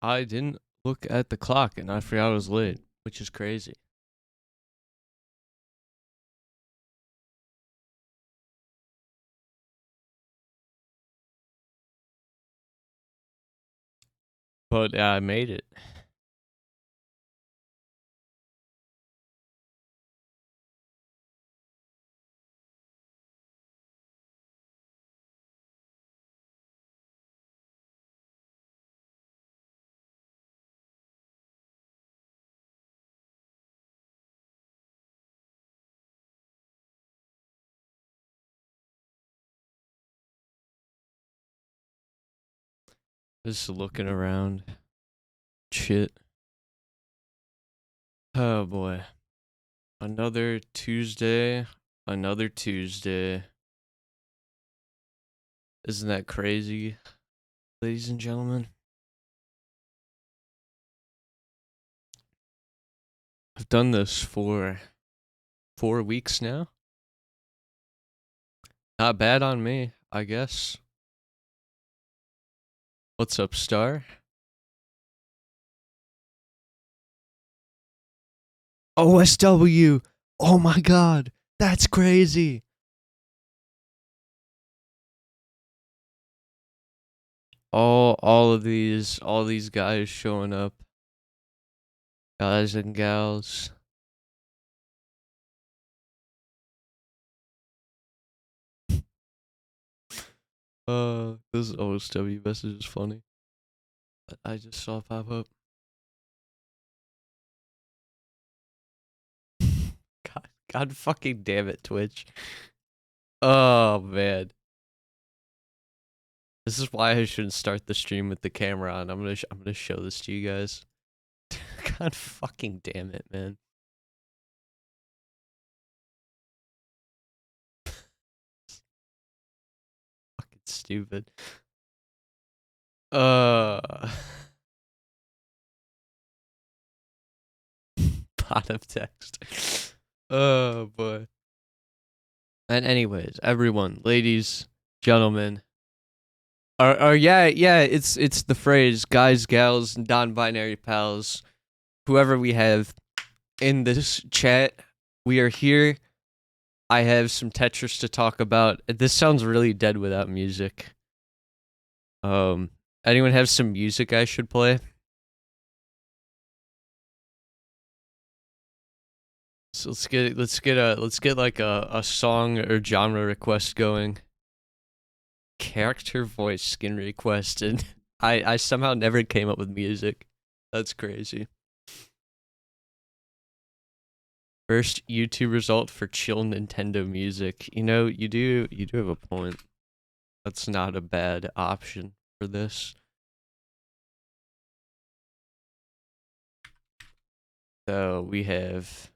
I didn't look at the clock and I forgot I was late, which is crazy. But I made it. Just looking around. Shit. Oh boy. Another Tuesday. Another Tuesday. Isn't that crazy, ladies and gentlemen? I've done this for 4 weeks now. Not bad on me, I guess. What's up, Star? OSW! Oh my god! That's crazy! All of these guys showing up. Guys and gals. This OSW message is funny. I just saw pop up. God fucking damn it, Twitch. Oh man. This is why I shouldn't start the stream with the camera on. I'm gonna show this to you guys. God fucking damn it, man. Fucking stupid. Bottom text. Oh boy. And anyways, everyone, ladies, gentlemen, yeah, it's the phrase guys, gals, non-binary pals, whoever we have in this chat, we are here. I have some Tetris to talk about. This sounds really dead without music. Anyone have some music I should play? So let's get like a song or genre request going. Character voice skin request, and I somehow never came up with music. That's crazy. First YouTube result for chill Nintendo music. You know, you do have a point. That's not a bad option for this. So we have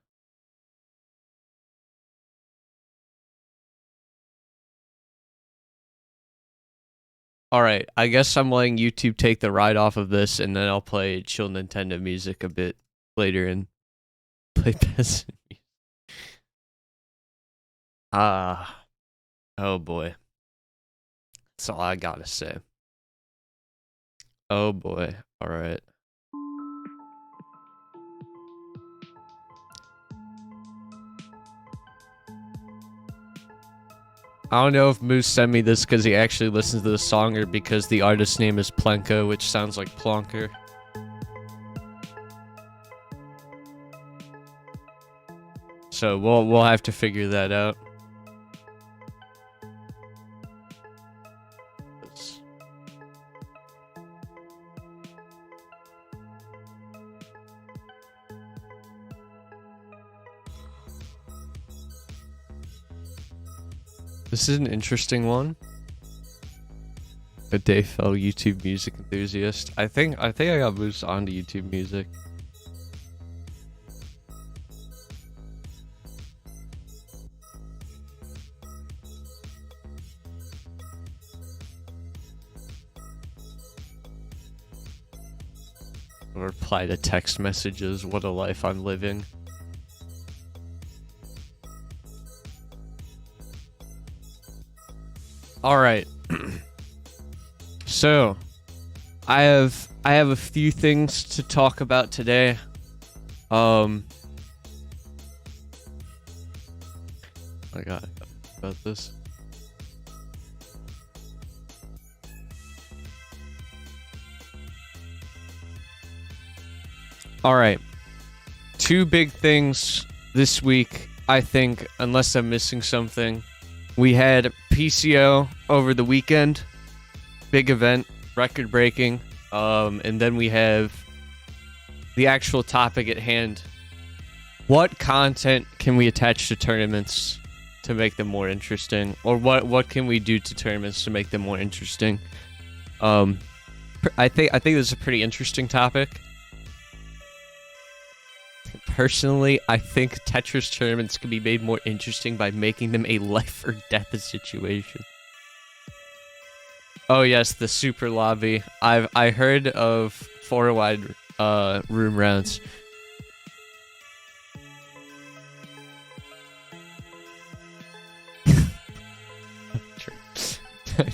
Alright, I guess I'm letting YouTube take the ride off of this, and then I'll play chill Nintendo music a bit later and play peasant music. Oh boy. That's all I gotta say. Oh boy, alright. I don't know if Moose sent me this because he actually listens to the song or because the artist's name is Plenko, which sounds like Plonker. So we'll have to figure that out. This is an interesting one. A day fellow YouTube music enthusiast. I think I got Moose onto YouTube music. Reply to text messages. What a life I'm living. Alright. So, I have a few things to talk about today. I got about this. All right. Two big things this week, I think, unless I'm missing something. We had PCO over the weekend. Big event, record breaking. And then we have the actual topic at hand. What content can we attach to tournaments to make them more interesting? Or what can we do to tournaments to make them more interesting? I think this is a pretty interesting topic. Personally, I think Tetris tournaments can be made more interesting by making them a life or death situation. Oh yes, the super lobby. I heard of 4-wide room rounds.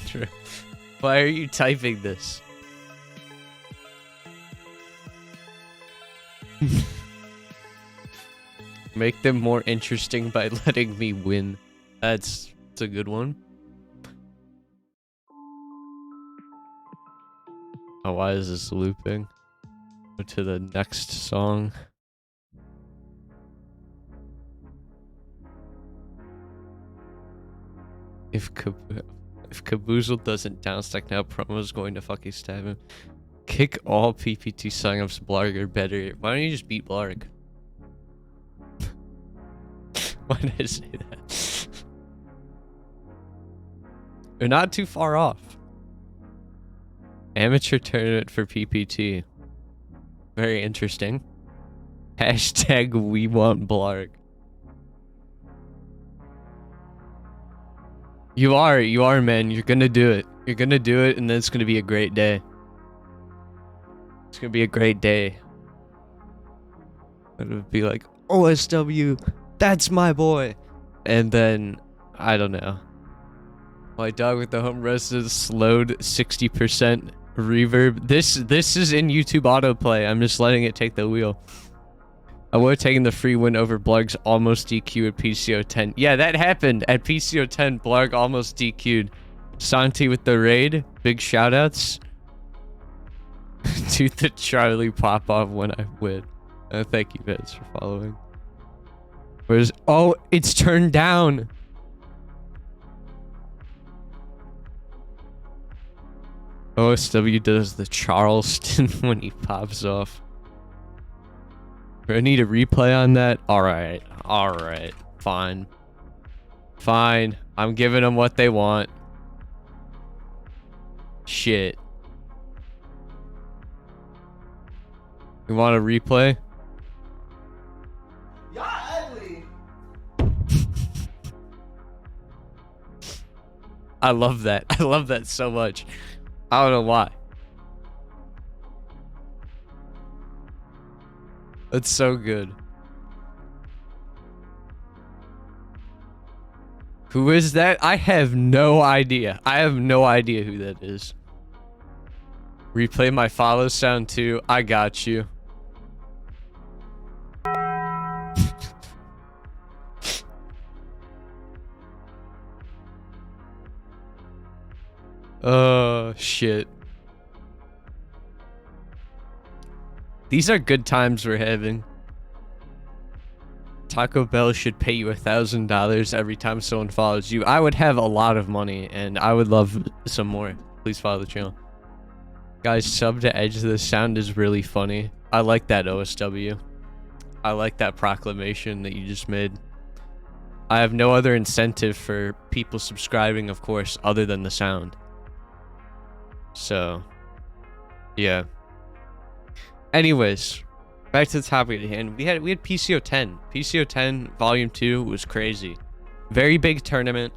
True. Why are you typing this? Make them more interesting by letting me win. That's a good one. Oh, why is this looping? Go to the next song. If Caboozle doesn't downstack now, Promo's going to fucking stab him. Kick all PPT signups. Blarg are better. Why don't you just beat Blarg? Why did I say that? They're not too far off. Amateur tournament for PPT. Very interesting. Hashtag we want Blarg. You are, man. You're gonna do it. You're gonna do it, and then it's gonna be a great day. It's gonna be a great day. It'll be like, OSW, that's my boy. And then, I don't know. My dog with the home rest is slowed 60% reverb. This is in YouTube autoplay. I'm just letting it take the wheel. I would have taken the free win over Blarg's almost DQ at PCO 10. Yeah, that happened at PCO 10. Blarg almost DQ'd. Santi with the raid. Big shoutouts. To the Charlie pop off when I win. Thank you guys for following. Where's... Oh, it's turned down. OSW does the Charleston when he pops off. I need a replay on that? Alright. Alright. Fine. Fine. I'm giving them what they want. Shit. You want a replay? Y'all ugly. I love that. I love that so much. I don't know why. That's so good. Who is that? I have no idea. I have no idea who that is. Replay my follow sound too. I got you. Oh, shit. These are good times we're having. Taco Bell should pay you $1,000 every time someone follows you. I would have a lot of money, and I would love some more. Please follow the channel. Guys, sub to Edge. The sound is really funny. I like that, OSW. I like that proclamation that you just made. I have no other incentive for people subscribing, of course, other than the sound. So, yeah. Anyways, back to the topic at hand. We had PCO 10. PCO 10 Volume 2 was crazy. Very big tournament.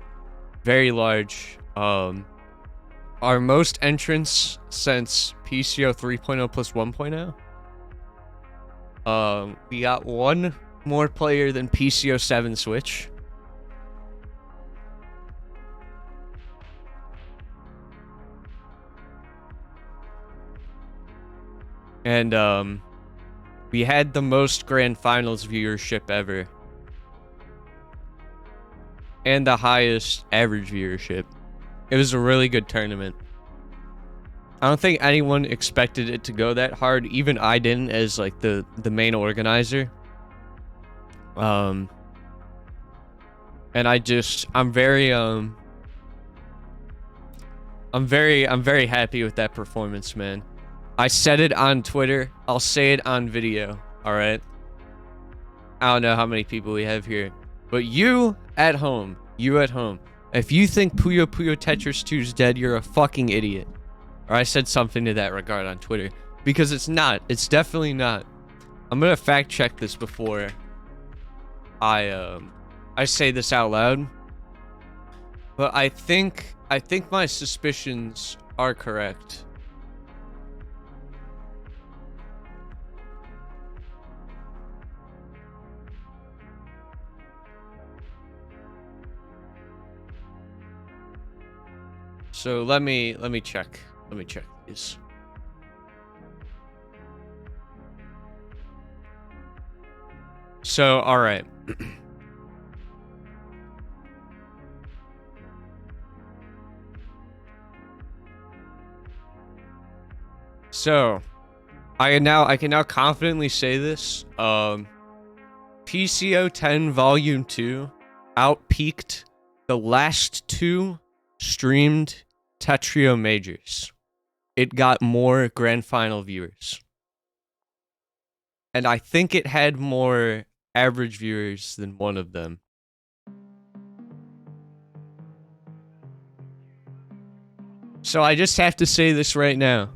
Very large. Our most entrants since PCO 3.0 plus 1.0. We got one more player than PCO 7 Switch. And we had the most grand finals viewership ever. And the highest average viewership. It was a really good tournament. I don't think anyone expected it to go that hard. Even I didn't, as like the main organizer. And I'm very happy with that performance, man. I said it on Twitter. I'll say it on video. All right. I don't know how many people we have here, but you at home, if you think Puyo Puyo Tetris 2 is dead, you're a fucking idiot. Or I said something to that regard on Twitter, because it's not. It's definitely not. I'm gonna fact check this before I say this out loud. But I think my suspicions are correct. So let me check. Let me check these. So, all right. So, I can now confidently say this. PCO 10 Volume 2 outpeaked the last two streamed Tetrio majors. It got more grand final viewers. And I think it had more average viewers than one of them. So I just have to say this right now.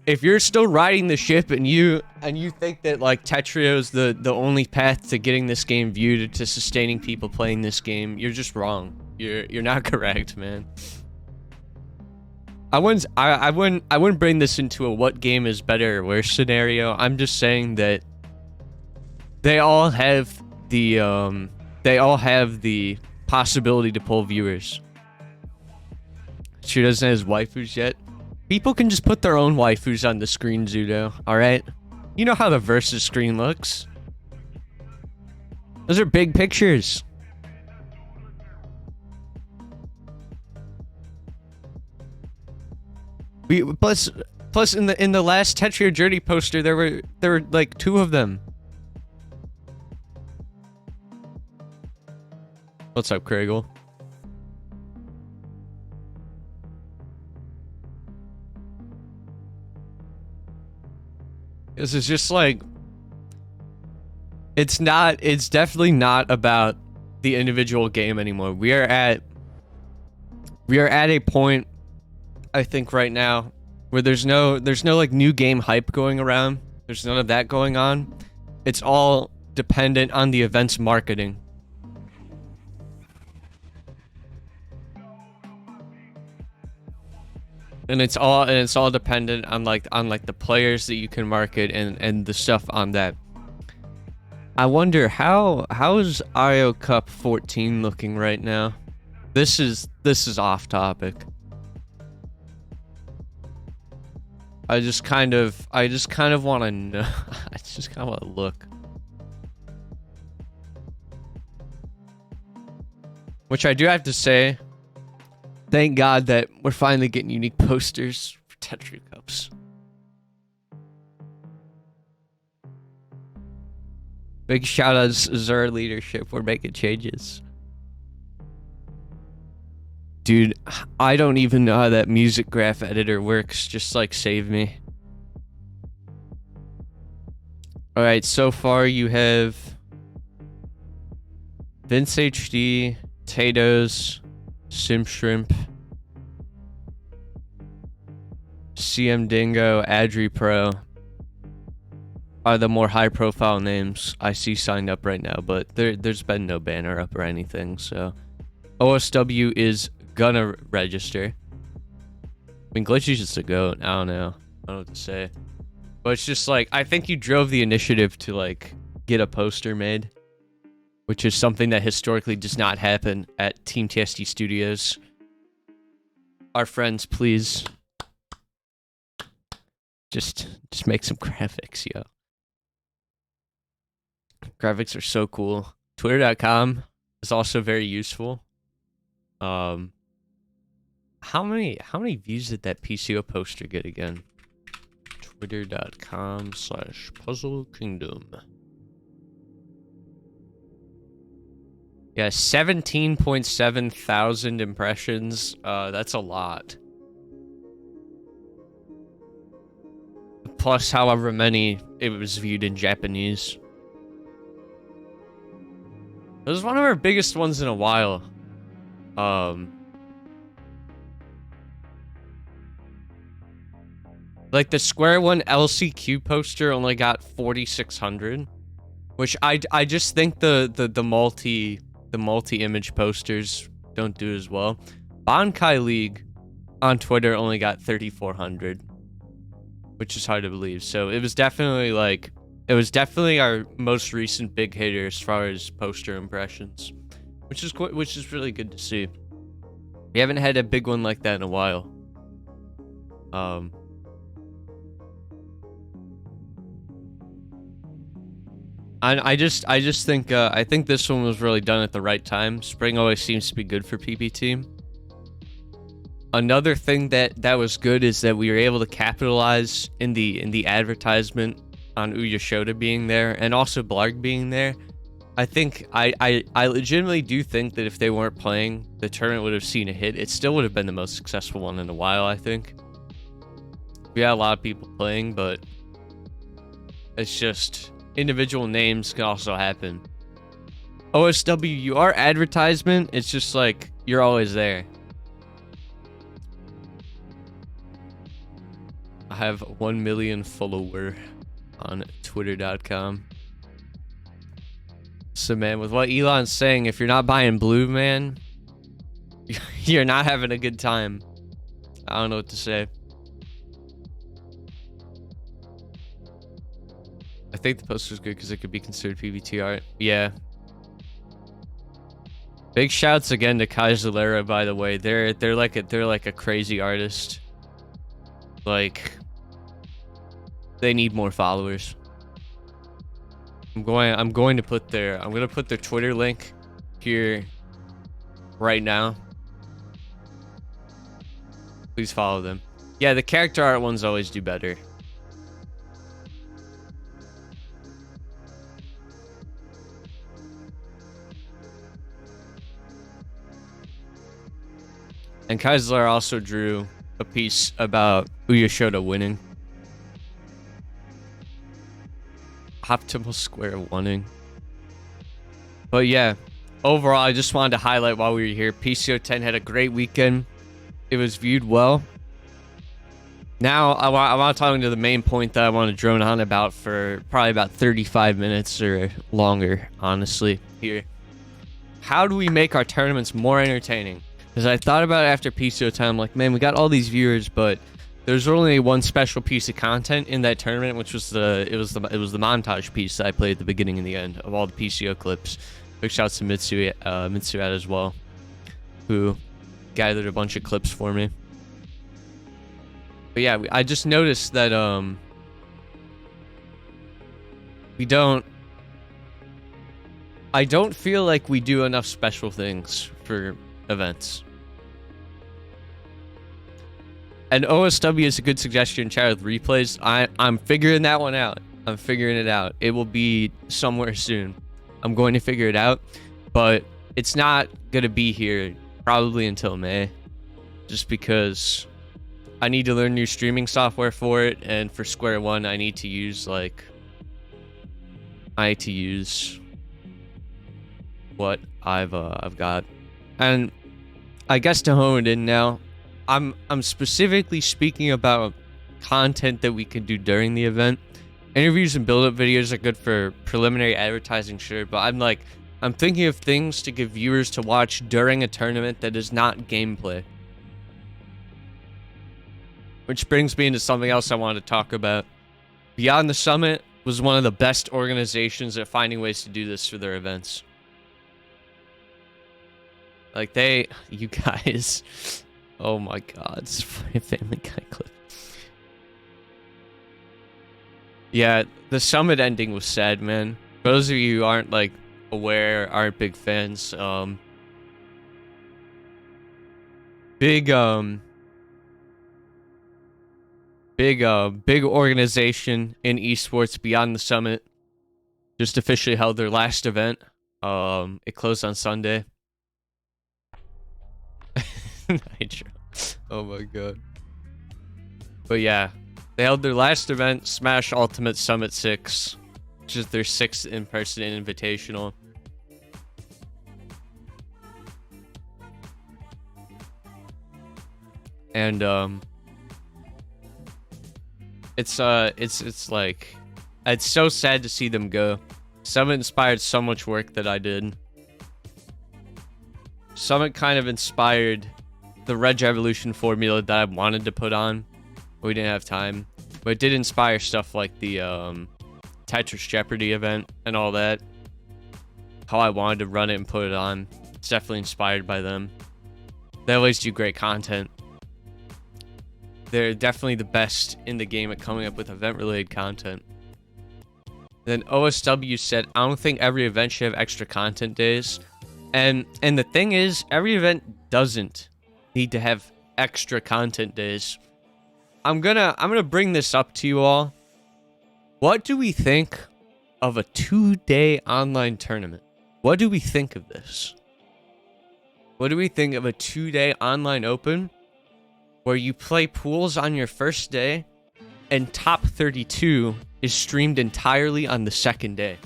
If you're still riding the ship and you think that like Tetrio is the only path to getting this game viewed, to sustaining people playing this game, you're just wrong. You're not correct, man. I wouldn't bring this into a what game is better or worse scenario. I'm just saying that they all have the possibility to pull viewers. She doesn't have his waifus yet. People can just put their own waifus on the screen, Zudo. All right, you know how the versus screen looks. Those are big pictures. Plus in the last Tetrio Journey poster, there were like 2 of them. What's up, Craigle? This is just like, it's definitely not about the individual game anymore. We are at a point, I think, right now where there's no like new game hype going around. There's none of that going on. It's all dependent on the event's marketing. And it's all dependent on like the players that you can market and the stuff on that. I wonder how is IO Cup 14 looking right now? This is off topic. I just kind of want to know. I just kind of want to look. Which I do have to say, thank God that we're finally getting unique posters for Tetris Cups. Big shout out to Zur leadership. We're making changes. Dude, I don't even know how that music graph editor works. Just like save me. Alright, so far you have Vince HD, Tatoes, Sim Shrimp, CM Dingo, Adri Pro are the more high profile names I see signed up right now, but there's been no banner up or anything, so OSW is gonna register. I mean, Glitchy's just a goat. I don't know what to say. But it's just like, I think you drove the initiative to like get a poster made, which is something that historically does not happen at Team TSD Studios. Our friends, please. Just make some graphics, yo. Graphics are so cool. Twitter.com is also very useful. How many views did that PCO poster get again? Twitter.com/Puzzle Kingdom. Yeah, 17.7 thousand impressions. That's a lot. Plus however many it was viewed in Japanese. It was one of our biggest ones in a while. Like the Square One LCQ poster only got 4,600, which I just think the multi-image posters don't do as well. Bankai League on Twitter only got 3,400, which is hard to believe. So it was definitely our most recent big hitter as far as poster impressions, which is really good to see. We haven't had a big one like that in a while. I just think I think this one was really done at the right time. Spring always seems to be good for PPT. Another thing that was good is that we were able to capitalize in the advertisement on Uyashoda being there and also Blarg being there. I think I legitimately do think that if they weren't playing, the tournament would have seen a hit. It still would have been the most successful one in a while, I think. We had a lot of people playing, but it's just individual names can also happen. OSW, our advertisement, it's just like you're always there. I have 1 million follower on Twitter.com. So man, with what Elon's saying, if you're not buying blue, man, you're not having a good time. I don't know what to say. I think the poster's good because it could be considered PBT art. Yeah. Big shouts again to Kaizalera, by the way. They're like a crazy artist. Like, they need more followers. I'm going to put their Twitter link here right now. Please follow them. Yeah, the character art ones always do better. And Kaisler also drew a piece about Uyashoda winning. Optimal square winning. But yeah, overall, I just wanted to highlight while we were here, PCO 10 had a great weekend. It was viewed well. Now, I want to talk into the main point that I want to drone on about for probably about 35 minutes or longer, honestly, here. How do we make our tournaments more entertaining? Because I thought about it after PCO time, like, man, we got all these viewers, but there's only one special piece of content in that tournament, which was the montage piece that I played at the beginning and the end of all the PCO clips. Big shouts to Mitsuat as well, who gathered a bunch of clips for me. But yeah, I just noticed that I don't feel like we do enough special things for events. And OSW is a good suggestion, chat with replays. I'm figuring that one out. I'm figuring it out. It will be somewhere soon. I'm going to figure it out, but it's not going to be here probably until May, just because I need to learn new streaming software for it, and for Square One, I need to use what I've got. And I guess to hone it in now, I'm specifically speaking about content that we can do during the event. Interviews and build-up videos are good for preliminary advertising, sure, but I'm thinking of things to give viewers to watch during a tournament that is not gameplay. Which brings me into something else I wanted to talk about. Beyond the Summit was one of the best organizations at finding ways to do this for their events. Like, you guys, oh my god, it's a Family Guy clip. Yeah, the Summit ending was sad, man. For those of you who aren't, like, aware, aren't big fans, big big organization in esports beyond the Summit just officially held their last event. It closed on Sunday. Nitro. Oh my god. But yeah, they held their last event, Smash Ultimate Summit 6, which is their 6th in-person invitational. And it's like, it's so sad to see them go. Summit inspired so much work that I did. Summit kind of inspired the Reg Evolution formula that I wanted to put on. We didn't have time. But it did inspire stuff like the Tetris Jeopardy event and all that. How I wanted to run it and put it on. It's definitely inspired by them. They always do great content. They're definitely the best in the game at coming up with event-related content. Then OSW said, I don't think every event should have extra content days. And the thing is, every event doesn't need to have extra content days. I'm gonna bring this up to you all. What do we think of a 2-day online tournament? What do we think of this? What do we think of a 2-day online open where you play pools on your first day and top 32 is streamed entirely on the second day?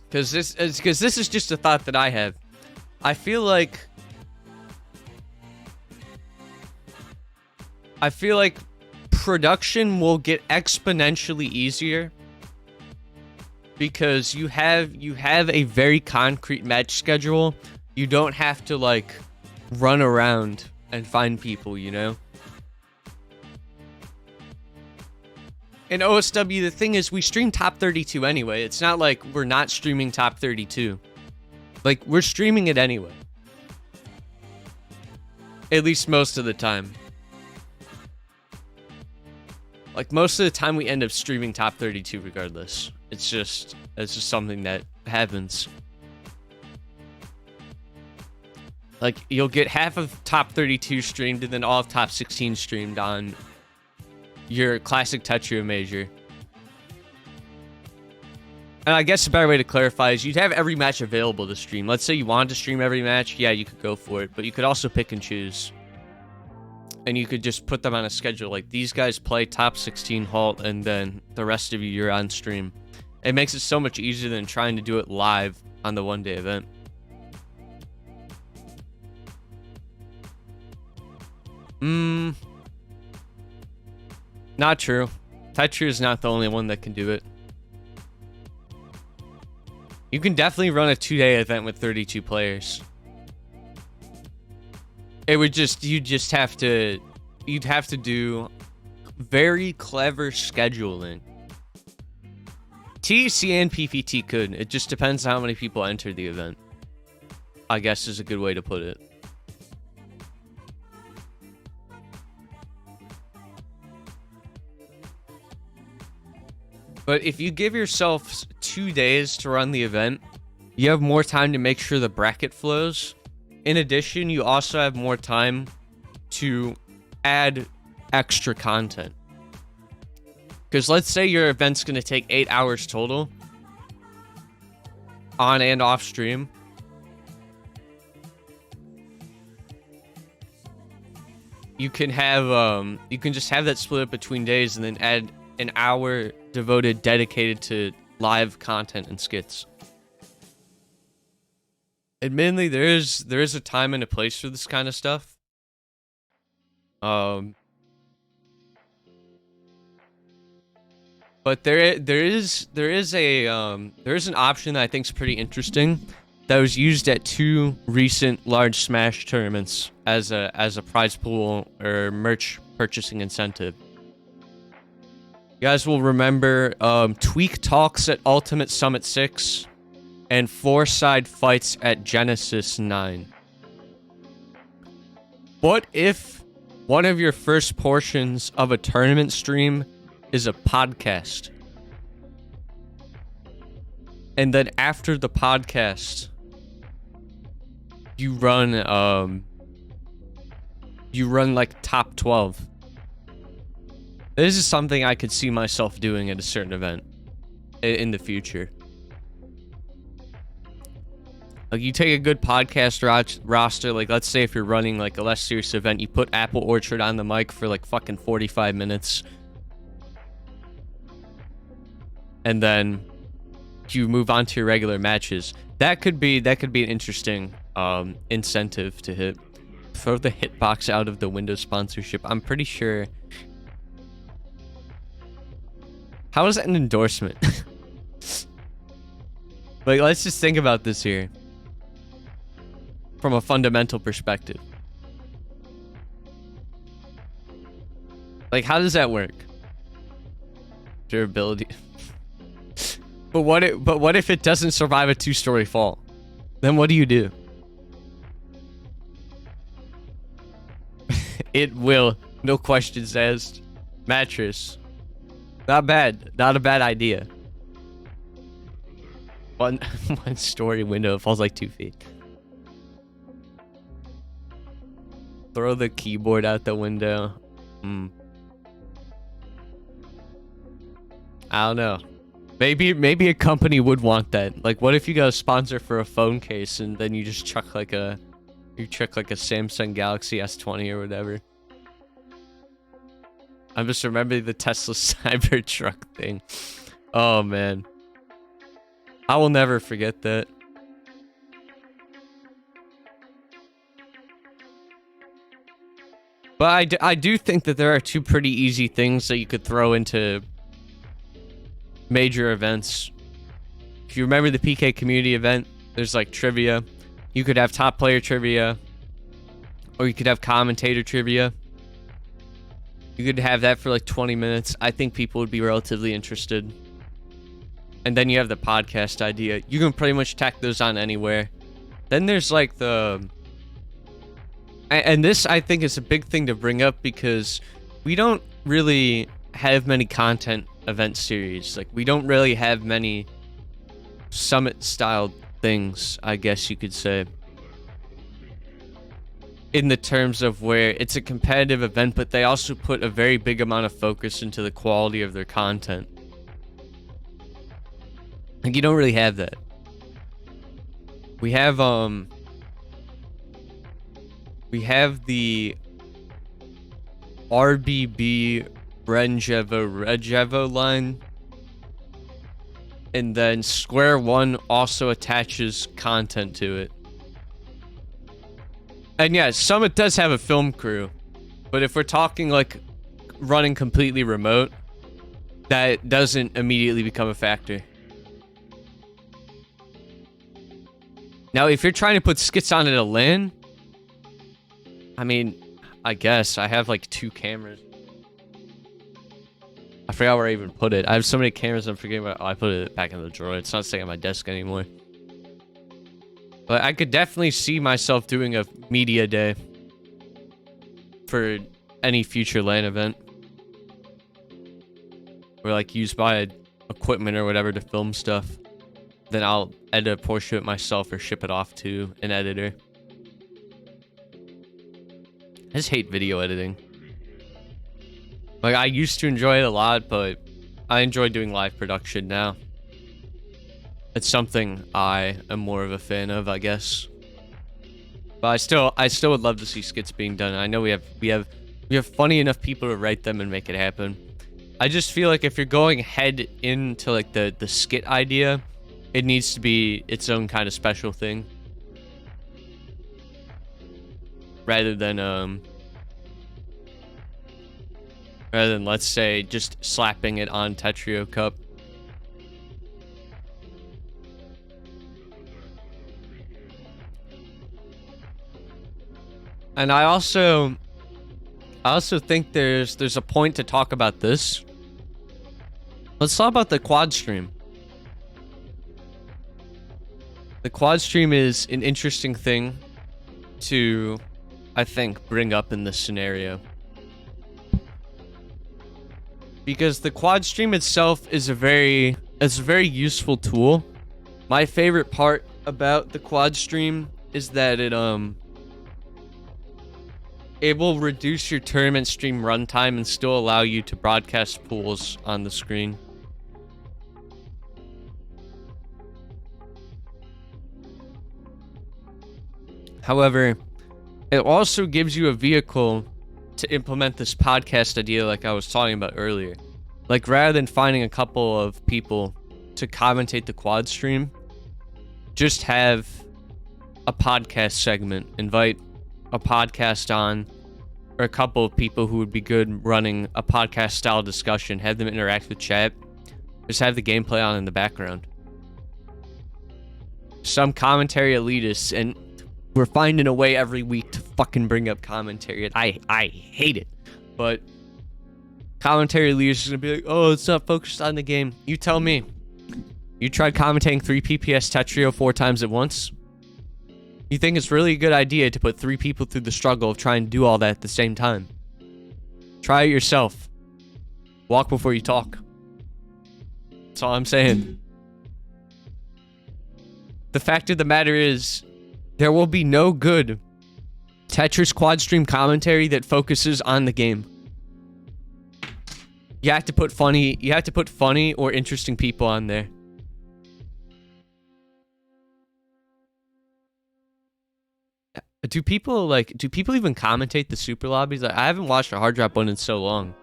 Because this is just a thought that I have. I feel like production will get exponentially easier because you have a very concrete match schedule. You don't have to like run around and find people, you know? In OSW, the thing is we stream top 32 anyway. It's not like we're not streaming top 32. Like, we're streaming it anyway. At least most of the time. Like, most of the time we end up streaming top 32 regardless. It's just something that happens. Like, you'll get half of top 32 streamed and then all of top 16 streamed on your classic Tetris major. And I guess a better way to clarify is you'd have every match available to stream. Let's say you wanted to stream every match. Yeah, you could go for it. But you could also pick and choose. And you could just put them on a schedule. Like, these guys play top 16 halt, and then the rest of you, you're on stream. It makes it so much easier than trying to do it live on the one-day event. Not true. Tetris is not the only one that can do it. You can definitely run a 2-day event with 32 players. It would just, you'd have to do very clever scheduling. TEC and PPT could. It just depends on how many people enter the event, I guess is a good way to put it. But if you give yourself 2 days to run the event, you have more time to make sure the bracket flows. In addition, you also have more time to add extra content. Because let's say your event's going to take 8 hours total on and off stream. You can have you can just have that split up between days and then add an hour devoted, dedicated to live content and skits. Admittedly, there is a time and a place for this kind of stuff. But there is an option that I think is pretty interesting that was used at 2 recent large Smash tournaments as a prize pool or merch purchasing incentive. You guys will remember Tweak Talks at Ultimate Summit 6 and 4-side fights at Genesis 9. What if one of your first portions of a tournament stream is a podcast. And then after the podcast, you run like top 12. This is something I could see myself doing at a certain event in the future. Like, you take a good podcast roster, like, let's say if you're running, like, a less serious event, you put Apple Orchard on the mic for, like, fucking 45 minutes. And then you move on to your regular matches. That could be an interesting incentive to hit. Throw the hitbox out of the Windows sponsorship. I'm pretty sure... How is that an endorsement? Like, let's just think about this here. From a fundamental perspective. Like, how does that work? Durability. But what if it doesn't survive a 2-story fall? Then what do you do? It will. No questions asked. Mattress. Not bad. Not a bad idea. One story window falls like 2 feet. Throw the keyboard out the window. I don't know. Maybe a company would want that. Like, what if you got a sponsor for a phone case and then you just chuck like a Samsung Galaxy S20 or whatever. I'm just remembering the Tesla Cybertruck thing. Oh man. I will never forget that. But I do think that there are two pretty easy things that you could throw into major events. If you remember the PK community event, there's like trivia. You could have top player trivia, or you could have commentator trivia. You could have that for like 20 minutes. I think people would be relatively interested. And then you have the podcast idea. You can pretty much tack those on anywhere. Then there's like the... And this, I think, is a big thing to bring up because we don't really have many content event series. Like, we don't really have many summit-style things, I guess you could say. In the terms of where it's a competitive event, but they also put a very big amount of focus into the quality of their content. Like, you don't really have that. We have the RBB Regevo line. And then Square One also attaches content to it. And yeah, Summit does have a film crew. But if we're talking like running completely remote, that doesn't immediately become a factor. Now, if you're trying to put skits on at a LAN, I mean, I guess I have like 2 cameras. I forgot where I even put it. I have so many cameras, I'm forgetting where... Oh, I put it back in the drawer. It's not staying on my desk anymore. But I could definitely see myself doing a media day for any future LAN event. Or like use my equipment or whatever to film stuff. Then I'll edit a portion of it myself or ship it off to an editor. I just hate video editing. Like, I used to enjoy it a lot, but I enjoy doing live production now. It's something I am more of a fan of, I guess. But I still would love to see skits being done. I know we have funny enough people to write them and make it happen. I just feel like if you're going head into like the skit idea, it needs to be its own kind of special thing. Rather than let's say just slapping it on Tetrio Cup. And I also think there's a point to talk about this. Let's talk about the quad stream. The quad stream is an interesting thing to, I think, bring up in this scenario. because the quad stream itself is a very useful tool. My favorite part about the quad stream is that it will reduce your tournament stream runtime and still allow you to broadcast pools on the screen. However, it also gives you a vehicle to implement this podcast idea like I was talking about earlier. Like, rather than finding a couple of people to commentate the quad stream, just have a podcast segment. Invite a podcast on, or a couple of people who would be good running a podcast style discussion. Have them interact with chat. Just have the gameplay on in the background. Some commentary elitists, and we're finding a way every week to fucking bring up commentary. I hate it. But commentary elitists are gonna be like, oh, it's not focused on the game. You tell me. You tried commentating 3 PPS Tetris 4 times at once? You think it's really a good idea to put 3 people through the struggle of trying to do all that at the same time? Try it yourself. Walk before you talk. That's all I'm saying. The fact of the matter is, there will be no good Tetris quad stream commentary that focuses on the game. You have to put funny or interesting people on there. Do people even commentate the super lobbies? I haven't watched a hard drop one in so long.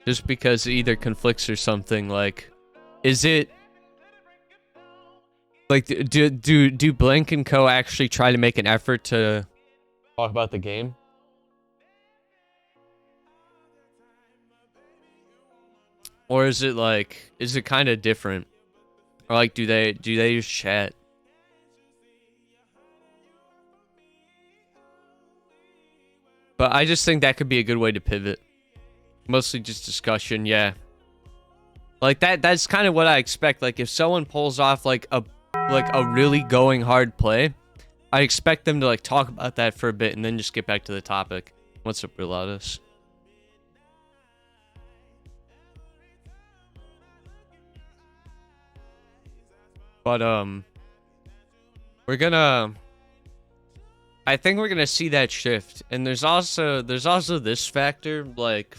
Just because it either conflicts or something. Like, is it like, do Blank and Co actually try to make an effort to talk about the game? Or is it kind of different? Or like, do they just chat? But I just think that could be a good way to pivot. Mostly just discussion, yeah. Like that's kind of what I expect. Like, if someone pulls off like a really going hard play, I expect them to like talk about that for a bit and then just get back to the topic. What's up, Relatus? But I think we're gonna see that shift. And there's also this factor, like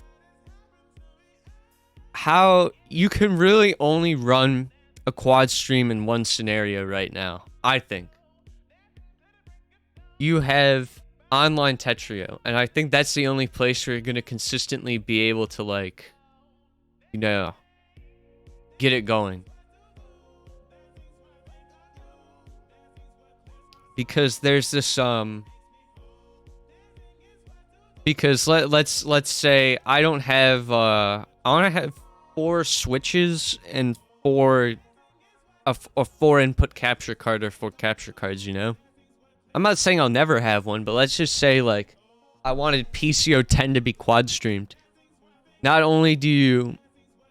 how you can really only run a quad stream in one scenario right now. I think you have online Tetris, and I think that's the only place where you're gonna consistently be able to, like, you know, get it going. Because there's this because let's say I don't have I want to have 4 switches and 4 input capture card or 4 capture cards, you know? I'm not saying I'll never have one, but let's just say, like, I wanted PCO10 to be quad streamed. Not only do you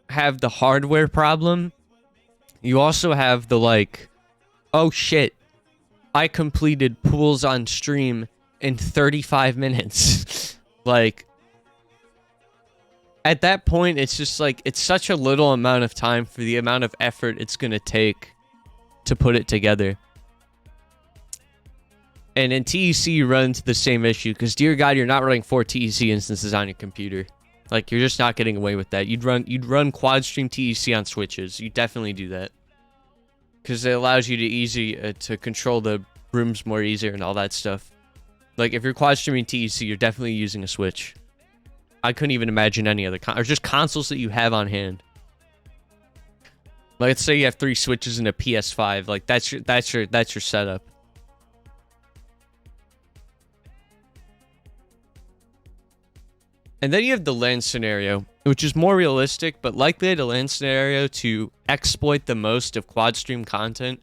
have the hardware problem, you also have the, like, oh shit, I completed pools on stream in 35 minutes. Like, at that point, it's just like, it's such a little amount of time for the amount of effort it's gonna take to put it together. And in TEC, you run into the same issue, because dear God, you're not running 4 TEC instances on your computer. Like, you're just not getting away with that. You'd run quad stream TEC on switches. You definitely do that. Because it allows you to control the rooms more easier and all that stuff. Like, if you're quad streaming TEC, you're definitely using a Switch. I couldn't even imagine any other or just consoles that you have on hand. Like, let's say you have 3 Switches and a PS5. Like, that's your setup. And then you have the LAN scenario, which is more realistic, but likely the LAN scenario to exploit the most of quad stream content.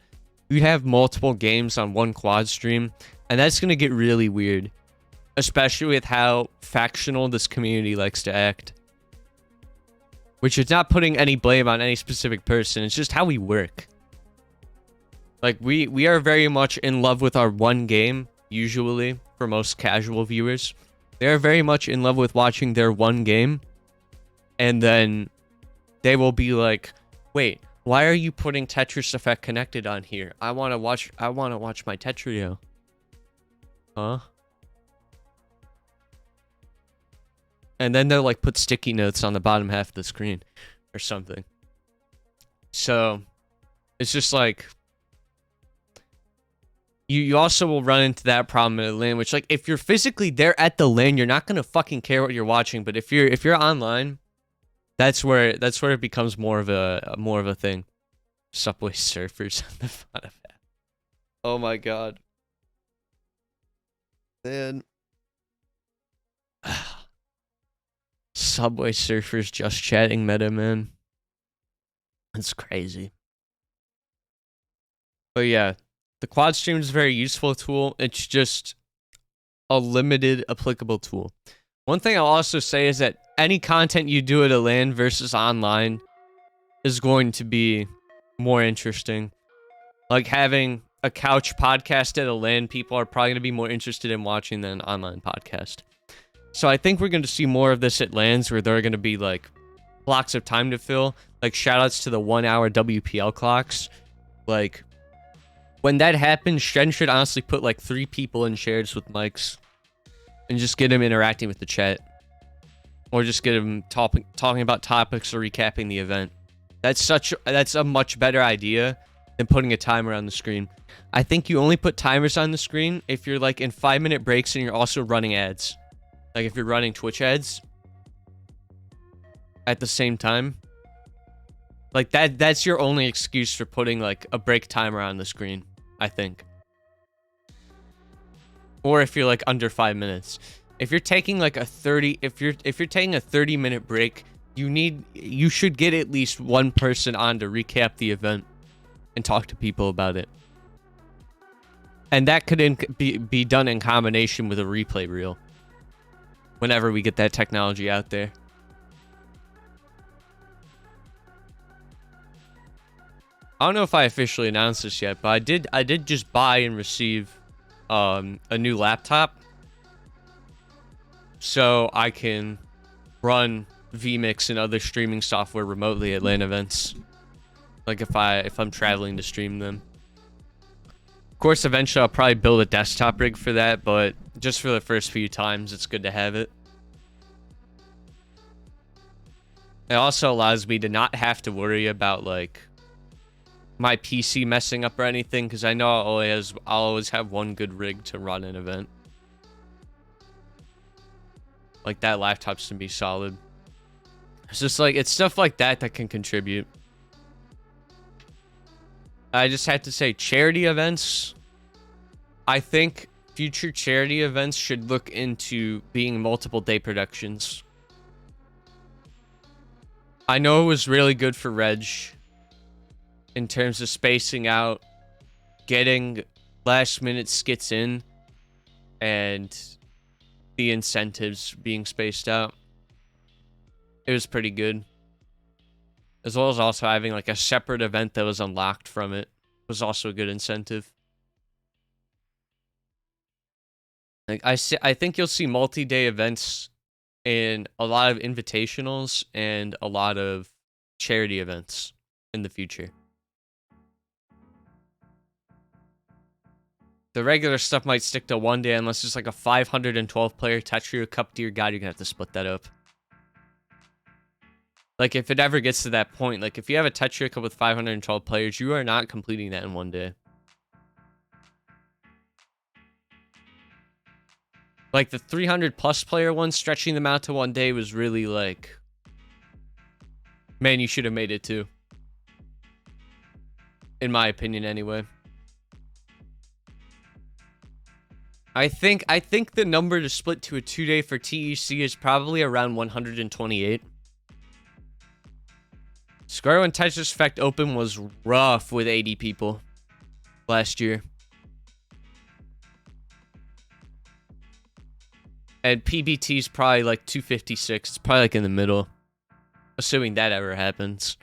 You'd have multiple games on one quad stream, and that's going to get really weird. Especially with how factional this community likes to act. Which is not putting any blame on any specific person, it's just how we work. Like, we are very much in love with our one game, usually, for most casual viewers. They are very much in love with watching their one game. and then they will be like, wait, why are you putting Tetris Effect Connected on here? I want to watch my Tetrio. Huh? And then they'll like put sticky notes on the bottom half of the screen or something. So it's just like, you also will run into that problem at a LAN, which, like, if you're physically there at the LAN, you're not gonna fucking care what you're watching. But if you're online, that's where it becomes more of a thing. Subway Surfers on the front of it. Oh my god. Man. Subway Surfers just chatting meta, man. That's crazy. But yeah, the quad stream is a very useful tool. It's just a limited applicable tool. One thing I'll also say is that any content you do at a LAN versus online is going to be more interesting. Like having a couch podcast at a LAN, people are probably going to be more interested in watching than an online podcast. So I think we're going to see more of this at LANs where there are going to be like blocks of time to fill. Like shoutouts to the 1 hour WPL clocks. Like when that happens, Shen should honestly put like 3 people in shares with mics and just get them interacting with the chat. Or just get them talking about topics or recapping the event. That's a much better idea than putting a timer on the screen. I think you only put timers on the screen if you're like in 5-minute breaks and you're also running ads. Like if you're running Twitch ads at the same time. Like that's your only excuse for putting like a break timer on the screen, I think. Or if you're like under 5 minutes. If you're taking like a 30-minute break, you should get at least one person on to recap the event and talk to people about it. And that could be done in combination with a replay reel whenever we get that technology out there. I don't know if I officially announced this yet, but I did just buy and receive a new laptop so I can run vMix and other streaming software remotely at LAN events. Like if I'm traveling to stream them. Of course, eventually I'll probably build a desktop rig for that, but just for the first few times, it's good to have it. It also allows me to not have to worry about like my PC messing up or anything, because I know I'll always have one good rig to run an event. Like that laptop's gonna be solid. It's just like, it's stuff like that that can contribute. I just have to say, charity events, I think future charity events should look into being multiple day productions. I know it was really good for Reg in terms of spacing out, getting last minute skits in, and the incentives being spaced out. It was pretty good. As well as also having like a separate event that was unlocked from it was also a good incentive. Like I think you'll see multi-day events in a lot of invitationals and a lot of charity events in the future. The regular stuff might stick to one day unless it's like a 512 player Tetris Cup. Dear God, you're gonna have to split that up. Like, if it ever gets to that point, like, if you have a Tetris Cup with 512 players, you are not completing that in one day. Like, the 300-plus player one, stretching them out to one day was really, like... Man, you should have made it, too. In my opinion, anyway. I think the number to split to a 2-day for TEC is probably around 128. Square One Tetris Effect Open was rough with 80 people last year. And PBT is probably like 256. It's probably like in the middle. Assuming that ever happens.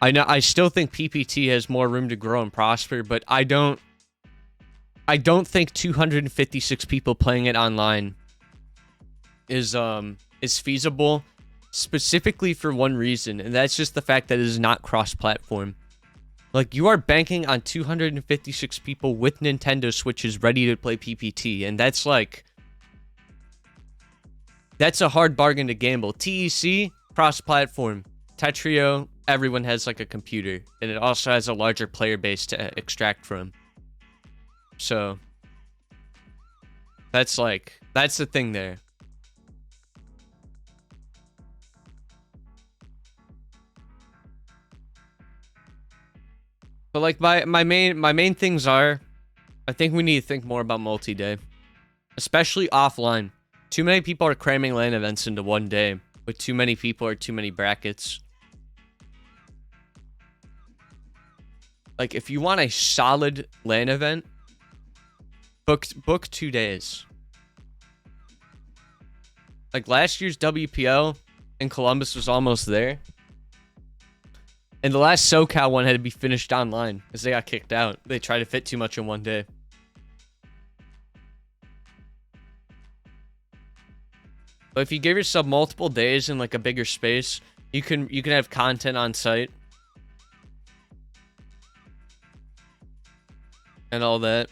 I still think PPT has more room to grow and prosper, but I don't think 256 people playing it online is feasible specifically for one reason, and that's just the fact that it is not cross-platform. Like, you are banking on 256 people with Nintendo Switches ready to play PPT, and that's like, that's a hard bargain to gamble. TEC, cross-platform. Tetrio, everyone has like a computer, and it also has a larger player base to extract from. So that's the thing there. But like my main things are, I think we need to think more about multi-day, especially offline. Too many people are cramming LAN events into one day with too many people or too many brackets. Like, if you want a solid LAN event, book 2 days. Like, last year's WPL in Columbus was almost there. And the last SoCal one had to be finished online because they got kicked out. They tried to fit too much in one day. But if you give yourself multiple days in like a bigger space, you can have content on site. And all that.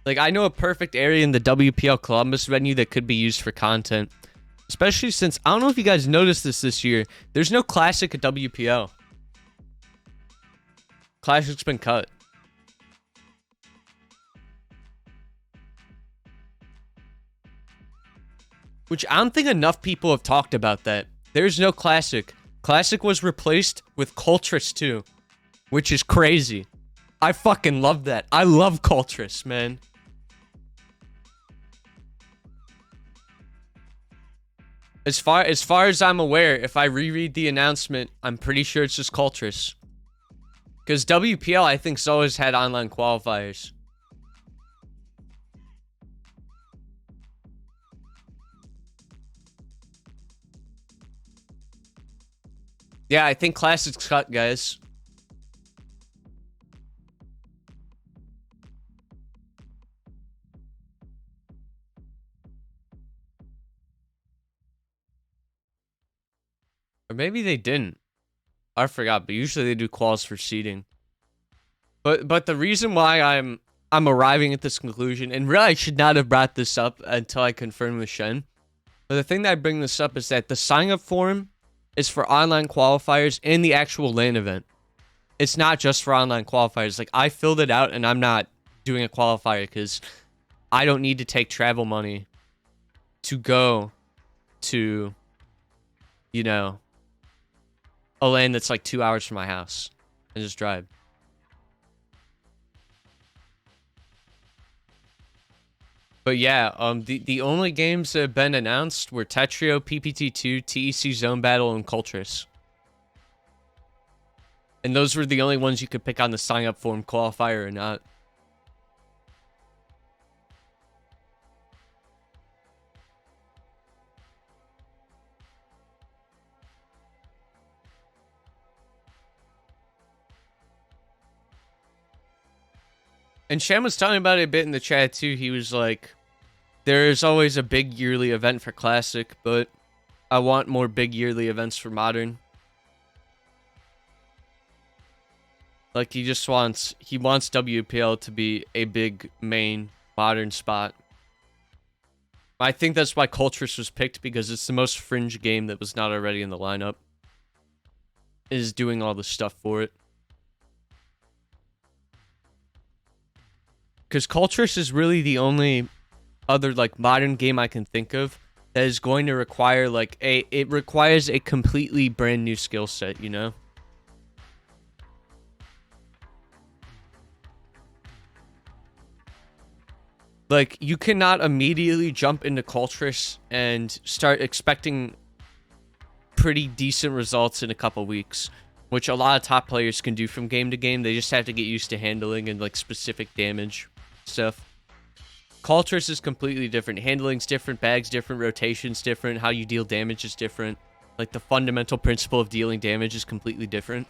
Like, I know a perfect area in the WPL Columbus venue that could be used for content. Especially since, I don't know if you guys noticed this year, there's no Classic at WPL. Classic's been cut. Which I don't think enough people have talked about that. There's no Classic. Classic was replaced with Cultress 2. Which is crazy. I fucking love that. I love Cultress, man. As far as I'm aware, if I reread the announcement, I'm pretty sure it's just Cultress. Because WPL, I think, has always had online qualifiers. Yeah, I think Classic's cut, guys. Or maybe they didn't. I forgot, but usually they do quals for seeding. But the reason why I'm arriving at this conclusion, and really I should not have brought this up until I confirmed with Shen. But the thing that I bring this up is that the sign-up form is for online qualifiers and the actual LAN event. It's not just for online qualifiers. Like, I filled it out and I'm not doing a qualifier because I don't need to take travel money to go to, you know, a LAN that's like 2 hours from my house and just drive. But yeah, the only games that have been announced were Tetrio, PPT2, TEC Zone Battle, and Cultress. And those were the only ones you could pick on the sign-up form, qualifier or not. And Sham was talking about it a bit in the chat too. He was like, there's always a big yearly event for Classic, but I want more big yearly events for Modern. Like, he wants WPL to be a big main Modern spot. I think that's why Cultress was picked, because it's the most fringe game that was not already in the lineup. It is doing all the stuff for it. Because Cultress is really the only other, like, Modern game I can think of that is going to require, like, it requires a completely brand new skill set, you know? Like, you cannot immediately jump into Cultress and start expecting pretty decent results in a couple weeks, which a lot of top players can do from game to game. They just have to get used to handling and, like, specific damage stuff. Cultress is completely different. Handling's different, bags different, rotation's different, how you deal damage is different. Like, the fundamental principle of dealing damage is completely different.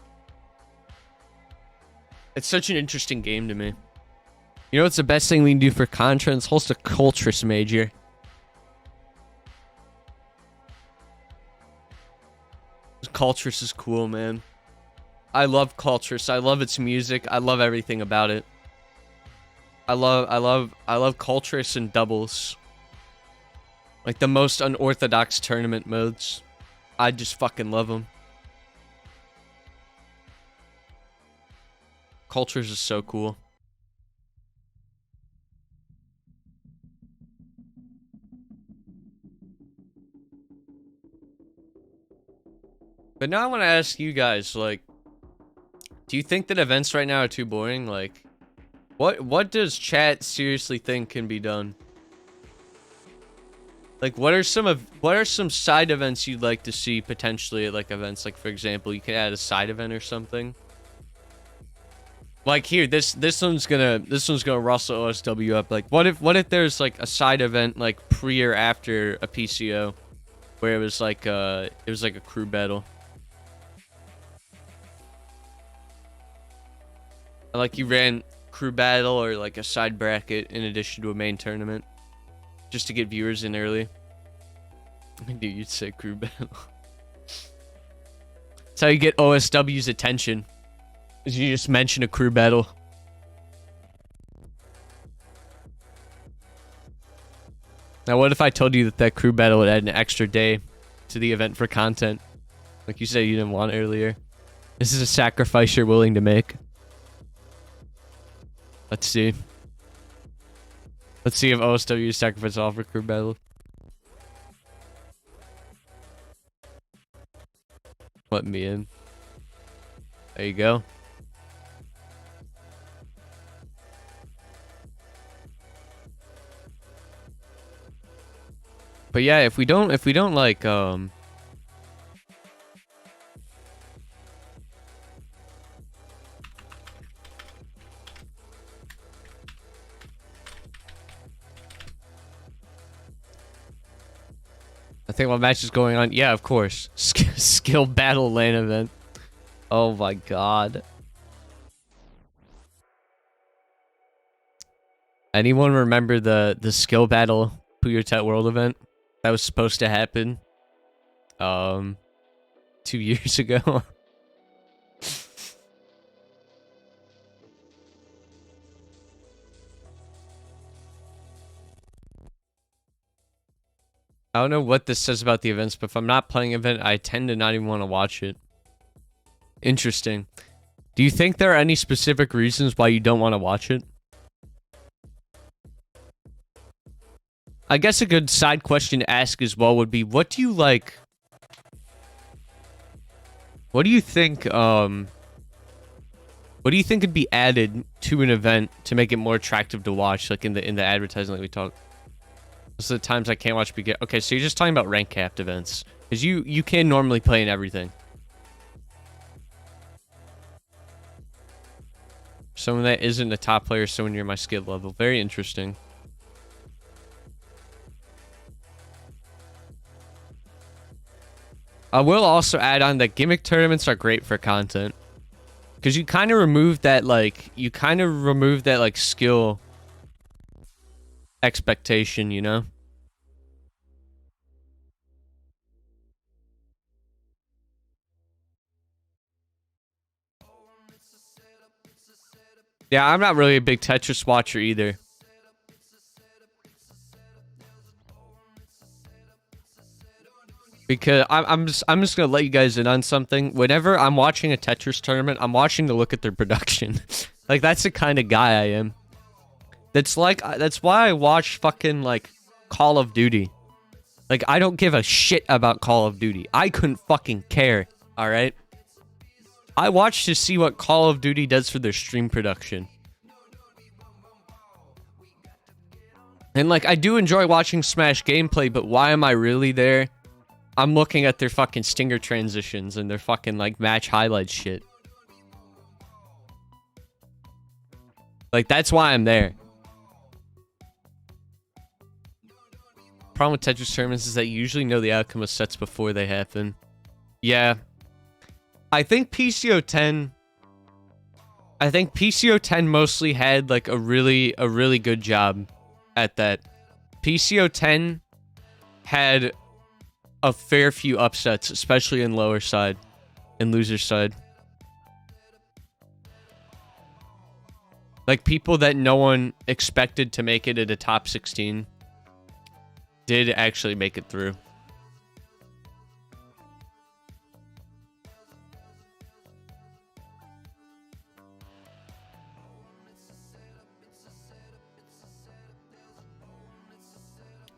It's such an interesting game to me. You know what's the best thing we can do for content? Let's host a Cultress major. Cultress is cool, man. I love Cultress. I love its music. I love everything about it. I love Cultress and doubles. Like the most unorthodox tournament modes. I just fucking love them. Cultures is so cool. But now I want to ask you guys, like, do you think that events right now are too boring? Like, what does chat seriously think can be done? Like, what are some side events you'd like to see potentially at like events? Like, for example, you can add a side event or something. Like here, this one's gonna rustle OSW up. Like, what if there's like a side event like pre or after a PCO, where it was like a crew battle. Like you ran crew battle or like a side bracket in addition to a main tournament, just to get viewers in early. I knew you'd say crew battle. That's how you get OSW's attention. Is you just mention a crew battle. Now, what if I told you that crew battle would add an extra day to the event for content? Like you said you didn't want earlier. This is a sacrifice you're willing to make. Let's see. Let's see if OSW sacrifice all for crew battle. Let me in. There you go. But yeah, if we don't like I think what match is going on? Yeah, of course. Skill battle lane event. Oh my god. Anyone remember the skill battle Puyotet World event that was supposed to happen 2 years ago? I don't know what this says about the events, but if I'm not playing an event, I tend to not even want to watch it. Interesting. Do you think there are any specific reasons why you don't want to watch it? I guess a good side question to ask as well would be, what do you like? What do you think could be added to an event to make it more attractive to watch, like in the advertising that we talked? Most of the times I can't watch begin. Okay, so you're just talking about rank capped events. Because you can normally play in everything. Someone that isn't a top player, someone near my skill level. Very interesting. I will also add on that gimmick tournaments are great for content. Because you kind of remove that, like, skill expectation, you know? Yeah, I'm not really a big Tetris watcher either. Because I'm just gonna let you guys in on something. Whenever I'm watching a Tetris tournament, I'm watching to look at their production. Like, that's the kind of guy I am. That's why I watch fucking like Call of Duty. Like, I don't give a shit about Call of Duty. I couldn't fucking care. All right. I watch to see what Call of Duty does for their stream production. And like, I do enjoy watching Smash gameplay, but why am I really there? I'm looking at their fucking stinger transitions and their fucking like match highlights shit. Like, that's why I'm there. Problem with Tetris tournaments is that you usually know the outcome of sets before they happen. Yeah. I think PCO 10 mostly had like a really good job at that. PCO 10 had a fair few upsets, especially in lower side. in loser side. Like, people that no one expected to make it at a top 16 did actually make it through.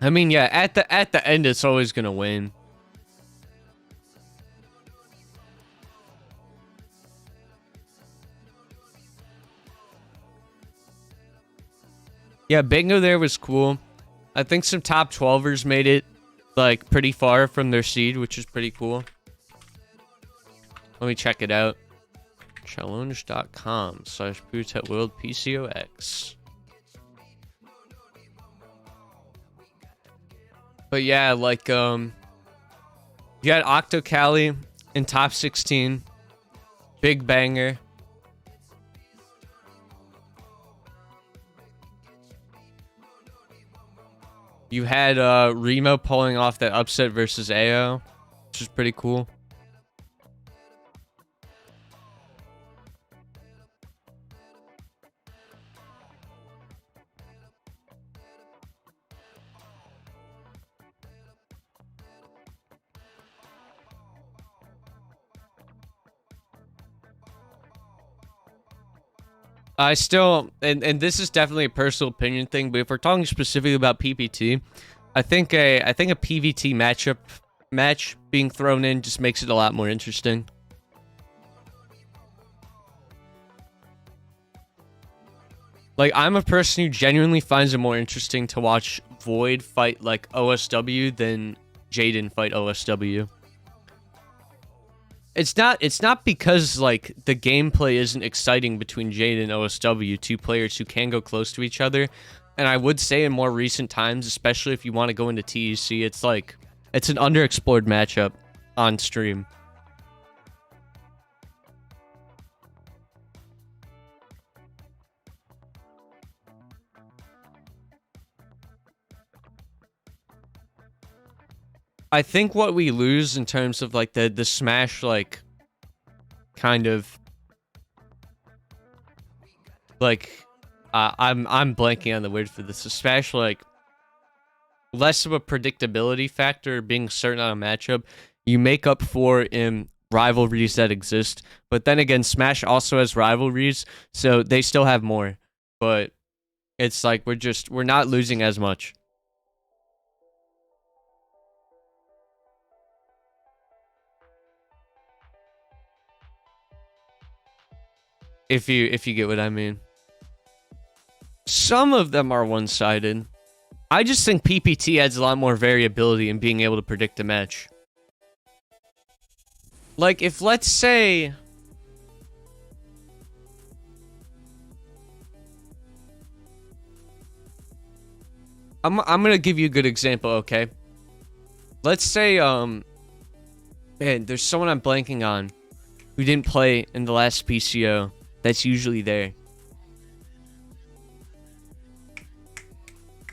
I mean, yeah, at the end, it's always gonna win. Yeah, bingo there was cool. I think some top 12ers made it, like, pretty far from their seed, which is pretty cool. Let me check it out. Challenge.com/PutetWorldPCOX. But yeah, like, you had Octocali in top 16. Big banger. You had Remo pulling off that upset versus AO, which is pretty cool. I still, and this is definitely a personal opinion thing, but if we're talking specifically about PPT, I think a PVT match being thrown in just makes it a lot more interesting. Like, I'm a person who genuinely finds it more interesting to watch Void fight like OSW than Jaden fight OSW. It's not because, like, the gameplay isn't exciting between Jade and OSW, two players who can go close to each other. And I would say in more recent times, especially if you want to go into TEC, it's like, it's an underexplored matchup on stream. I think what we lose in terms of, like, the Smash, like, kind of, like, I'm blanking on the word for this. The Smash, like, less of a predictability factor, being certain on a matchup, you make up for in rivalries that exist. But then again, Smash also has rivalries, so they still have more. But it's like we're not losing as much. If you get what I mean. Some of them are one-sided. I just think PPT adds a lot more variability in being able to predict a match. Like, if, let's say, I'm gonna give you a good example, okay? Let's say, man, there's someone I'm blanking on who didn't play in the last PCO that's usually there.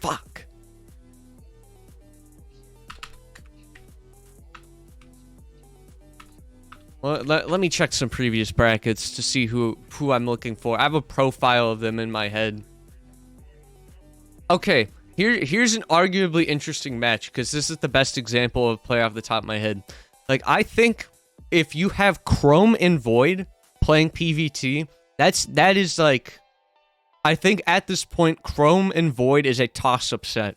Fuck. Well, let me check some previous brackets to see who I'm looking for. I have a profile of them in my head. Okay, here's an arguably interesting match, because this is the best example of play off the top of my head. Like, I think if you have Chrome and Void playing PVT, that is like, I think at this point, Chrome and Void is a toss-up set.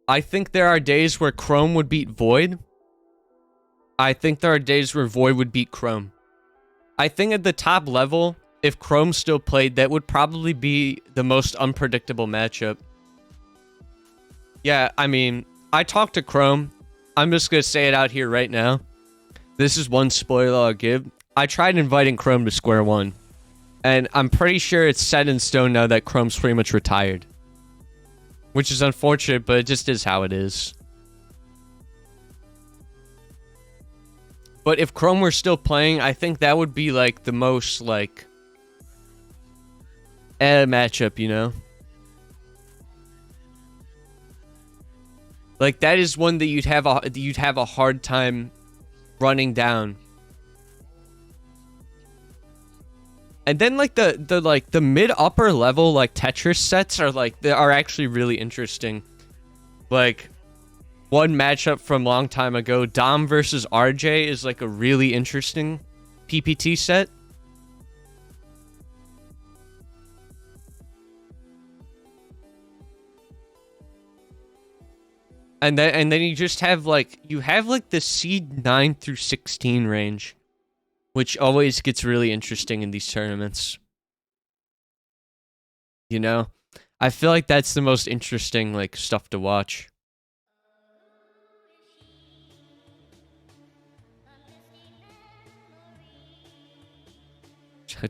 I think there are days where Chrome would beat Void. I think there are days where Void would beat Chrome. I think at the top level, if Chrome still played, that would probably be the most unpredictable matchup. Yeah, I mean, I talked to Chrome. I'm just gonna say it out here right now. This is one spoiler I'll give. I tried inviting Chrome to Square One, and I'm pretty sure it's set in stone now that Chrome's pretty much retired. Which is unfortunate, but it just is how it is. But if Chrome were still playing, I think that would be, like, the most, like, matchup, you know? Like, that is one that you'd have a hard time running down. And then like the mid upper level like Tetris sets are like they are actually really interesting. Like one matchup from a long time ago, Dom versus RJ is like a really interesting PPT set. And then you just have like the seed 9 through 16 range, which always gets really interesting in these tournaments. You know? I feel like that's the most interesting like stuff to watch.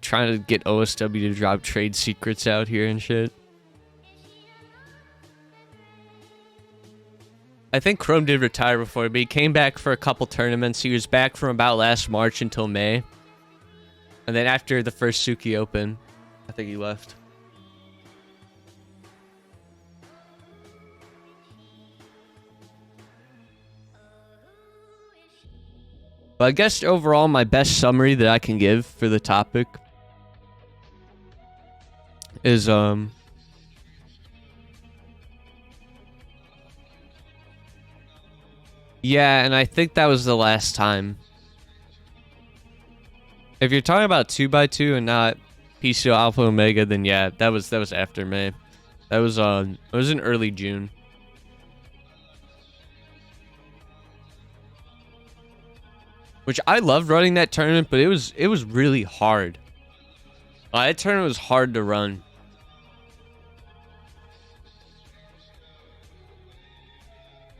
Trying to get OSW to drop trade secrets out here and shit. I think Chrome did retire before, but he came back for a couple tournaments. He was back from about last March until May. And then after the first Suki Open, I think he left. But I guess overall, my best summary that I can give for the topic is, yeah, and I think that was the last time. If you're talking about 2x2 and not PCO Alpha Omega, then yeah, that was after May. That was it was in early June. Which I loved running that tournament, but it was really hard. That tournament was hard to run.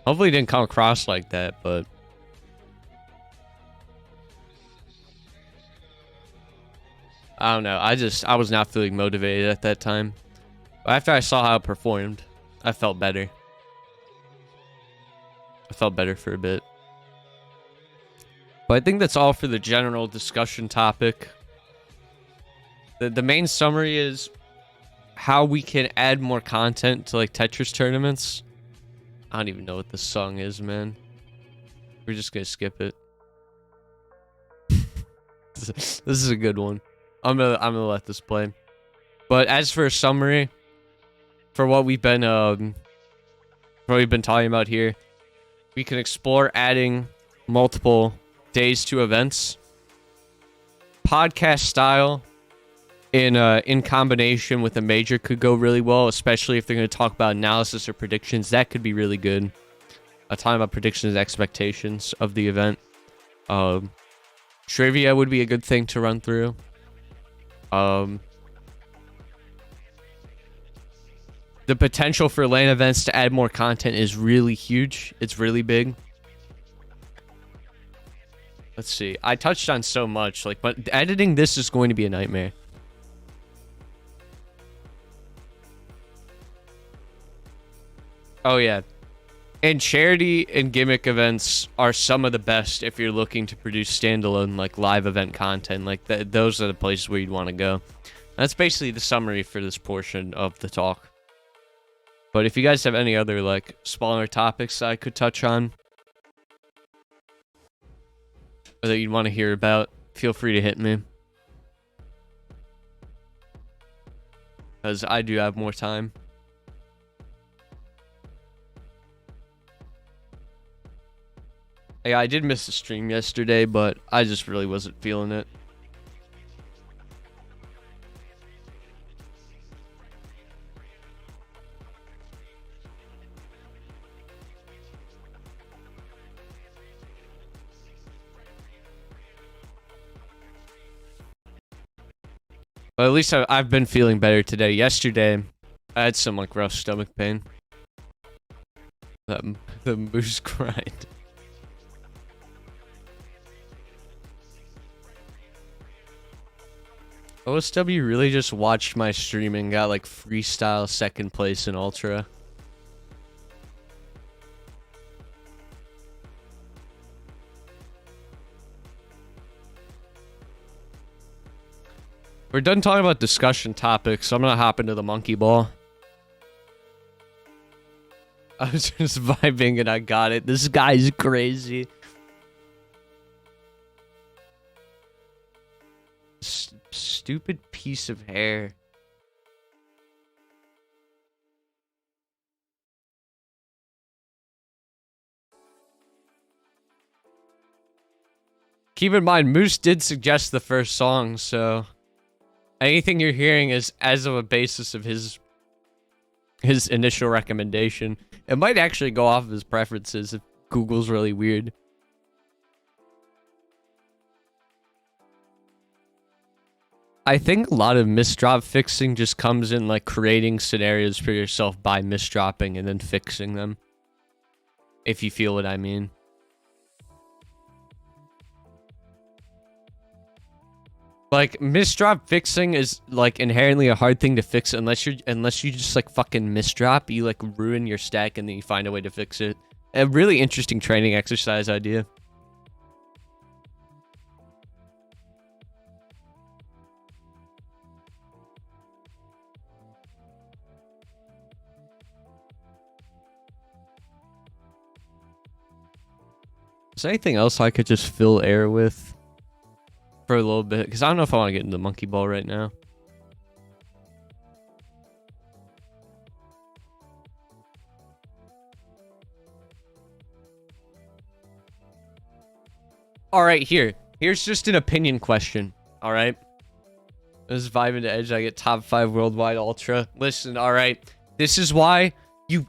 Hopefully it didn't come across like that, but I don't know. I was not feeling motivated at that time. But after I saw how it performed, I felt better. I felt better for a bit. But I think that's all for the general discussion topic. The main summary is how we can add more content to like Tetris tournaments. I don't even know what this song is, man. We're just gonna skip it. This is a good one. I'm gonna let this play. But as for a summary, for what we've been talking about here, we can explore adding multiple days to events. Podcast style in combination with a major could go really well, especially if they're going to talk about analysis or predictions. That could be really good. Talking about predictions and expectations of the event. Trivia would be a good thing to run through. The potential for LAN events to add more content is really huge. It's really big. Let's see. I touched on so much, like, but editing this is going to be a nightmare. Oh yeah. And charity and gimmick events are some of the best if you're looking to produce standalone like live event content. Like those are the places where you'd want to go. That's basically the summary for this portion of the talk. But if you guys have any other like smaller topics I could touch on or that you'd want to hear about, feel free to hit me. Because I do have more time. Yeah, I did miss the stream yesterday, but I just really wasn't feeling it. But at least I've been feeling better today. Yesterday, I had some like rough stomach pain. The moose grind. OSW really just watched my stream and got like freestyle second place in Ultra. We're done talking about discussion topics, so I'm gonna hop into the monkey ball. I was just vibing and I got it. This guy's crazy. stupid piece of hair. Keep in mind, Moose did suggest the first song, so anything you're hearing is as of a basis of his initial recommendation. It might actually go off of his preferences if Google's really weird. I think a lot of misdrop fixing just comes in like creating scenarios for yourself by misdropping and then fixing them. If you feel what I mean. Like, misdrop fixing is, like, inherently a hard thing to fix unless you just, like, fucking misdrop. You, like, ruin your stack and then you find a way to fix it. A really interesting training exercise idea. Is there anything else I could just fill air with? For a little bit, because I don't know if I want to get into monkey ball right now. All right, here's just an opinion question. All right, this is vibing to Edge. I get top 5 worldwide ultra. Listen, all right, this is why you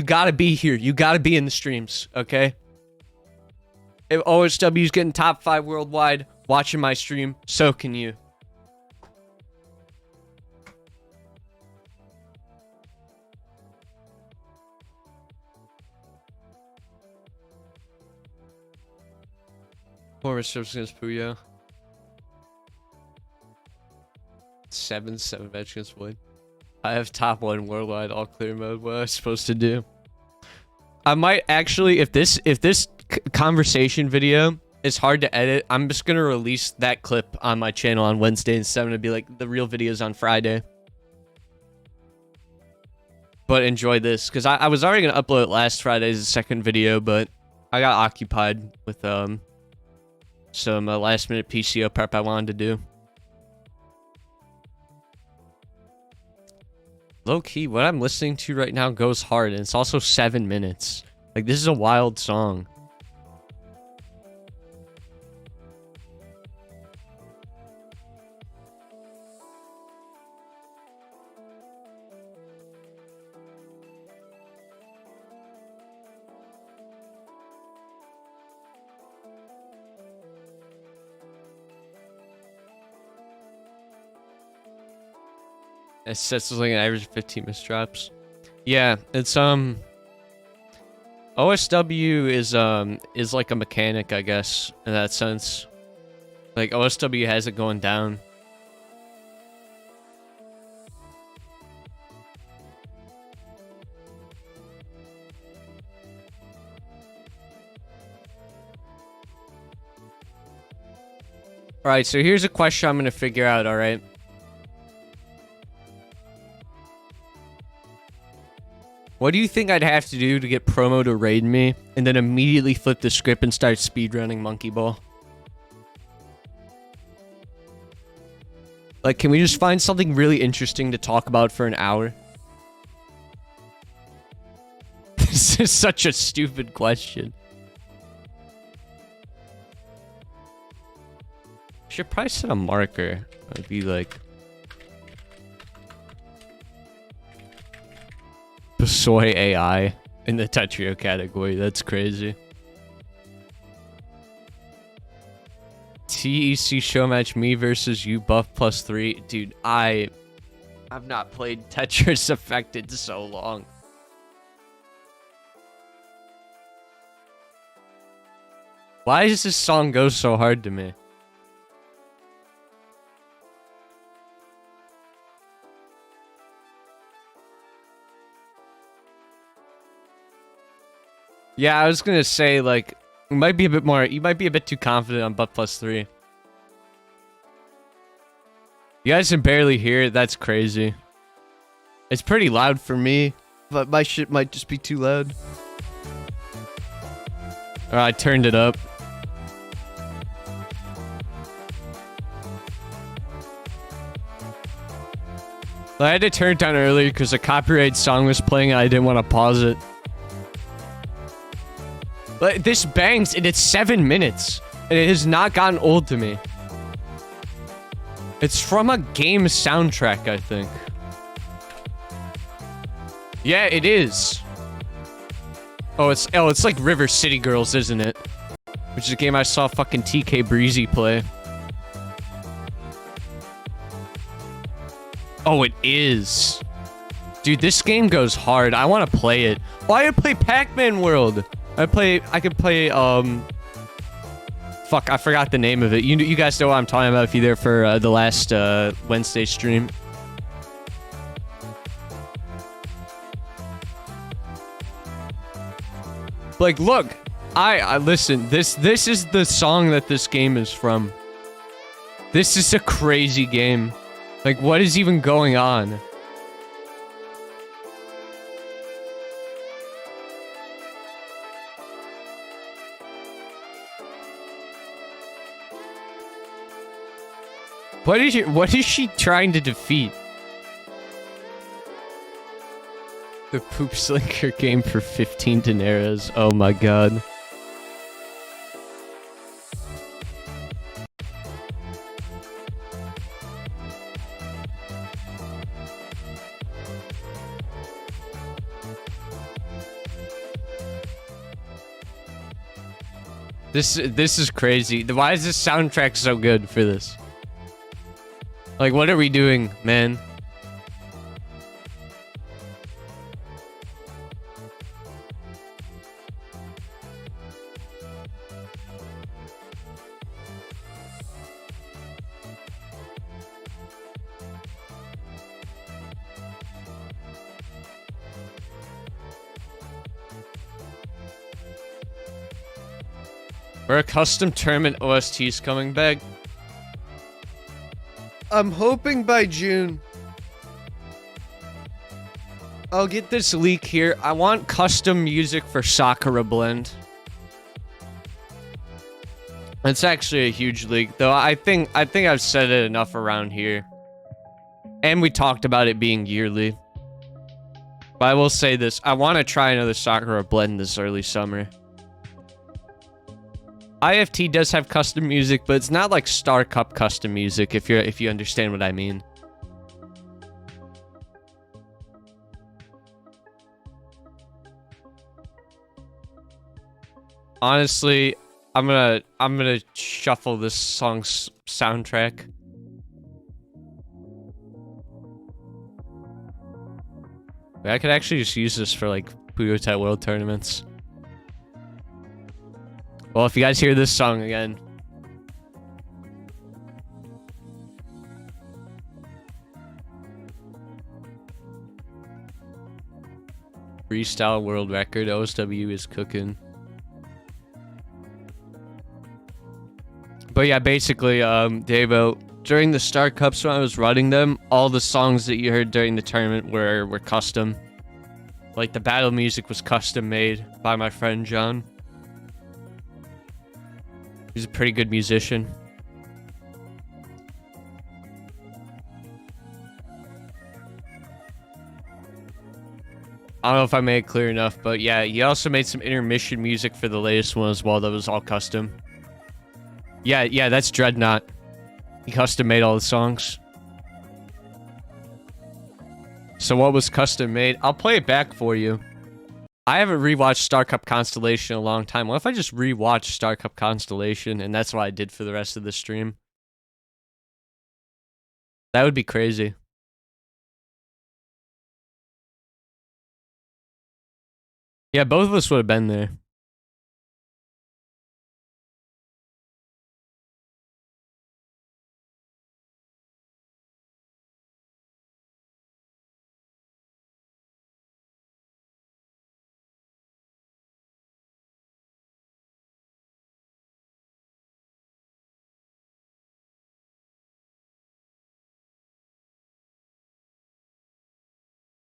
gotta be here. You gotta be in the streams, okay? If OSW's getting top 5 worldwide, watching my stream, so can you. Former strips against Puyo. 7 match against Wood. I have top 1 worldwide all clear mode. What am I supposed to do? I might actually, if this conversation video is hard to edit, I'm just gonna release that clip on my channel on Wednesday instead of be like the real videos on Friday. But enjoy this, because I was already gonna upload it last Friday's second video, but I got occupied with some last minute PCO prep I wanted to do. Low key, what I'm listening to right now goes hard, and it's also 7 minutes. Like, this is a wild song. It sets like an average of 15 misdrops. Yeah, it's OSW is like a mechanic, I guess, in that sense. Like, OSW has it going down. Alright, so here's a question I'm gonna figure out, alright? What do you think I'd have to do to get promo to raid me, and then immediately flip the script and start speedrunning Monkey Ball? Like, can we just find something really interesting to talk about for an hour? This is such a stupid question. Should probably set a marker. I'd be like... Soy AI in the Tetrio category. That's crazy. TEC show match me versus you buff +3. Dude, I've not played Tetris Effect in so long. Why does this song go so hard to me? Yeah, I was gonna say, like, you might be a bit too confident on buff +3. You guys can barely hear it, that's crazy. It's pretty loud for me, but my shit might just be too loud. Alright, I turned it up. I had to turn it down earlier because a copyright song was playing and I didn't want to pause it. But this bangs and it's 7 minutes. And it has not gotten old to me. It's from a game soundtrack, I think. Yeah, it is. Oh, it's like River City Girls, isn't it? Which is a game I saw fucking TK Breezy play. Oh, it is. Dude, this game goes hard. I want to play it. Oh, I could play Pac-Man World. I could play, fuck, I forgot the name of it. You guys know what I'm talking about if you're there for the last Wednesday stream. Like, look, I listen. This is the song that this game is from. This is a crazy game. Like, what is even going on? What is she trying to defeat? The Poop Slinker game for 15 dineros. Oh my god. This is crazy. Why is this soundtrack so good for this? Like, what are we doing, man? Are custom tournament OSTs coming back? I'm hoping by June. I'll get this leak here. I want custom music for Sakura Blend. It's actually a huge leak, though. I think I've said it enough around here. And we talked about it being yearly. But I will say this. I want to try another Sakura Blend this early summer. IFT does have custom music, but it's not like Star Cup custom music, if you understand what I mean. Honestly, I'm gonna shuffle this song's soundtrack. I could actually just use this for like Puyo World tournaments. Well, if you guys hear this song again. Freestyle world record. OSW is cooking. But yeah, basically, Davo, during the Star Cups when I was running them, all the songs that you heard during the tournament were custom. Like, the battle music was custom made by my friend John. He's a pretty good musician. I don't know if I made it clear enough, but yeah, he also made some intermission music for the latest one as well that was all custom. Yeah, that's Dreadnought. He custom made all the songs. So what was custom made? I'll play it back for you. I haven't rewatched Star Cup Constellation in a long time. What if I just rewatched Star Cup Constellation and that's what I did for the rest of the stream? That would be crazy. Yeah, both of us would have been there.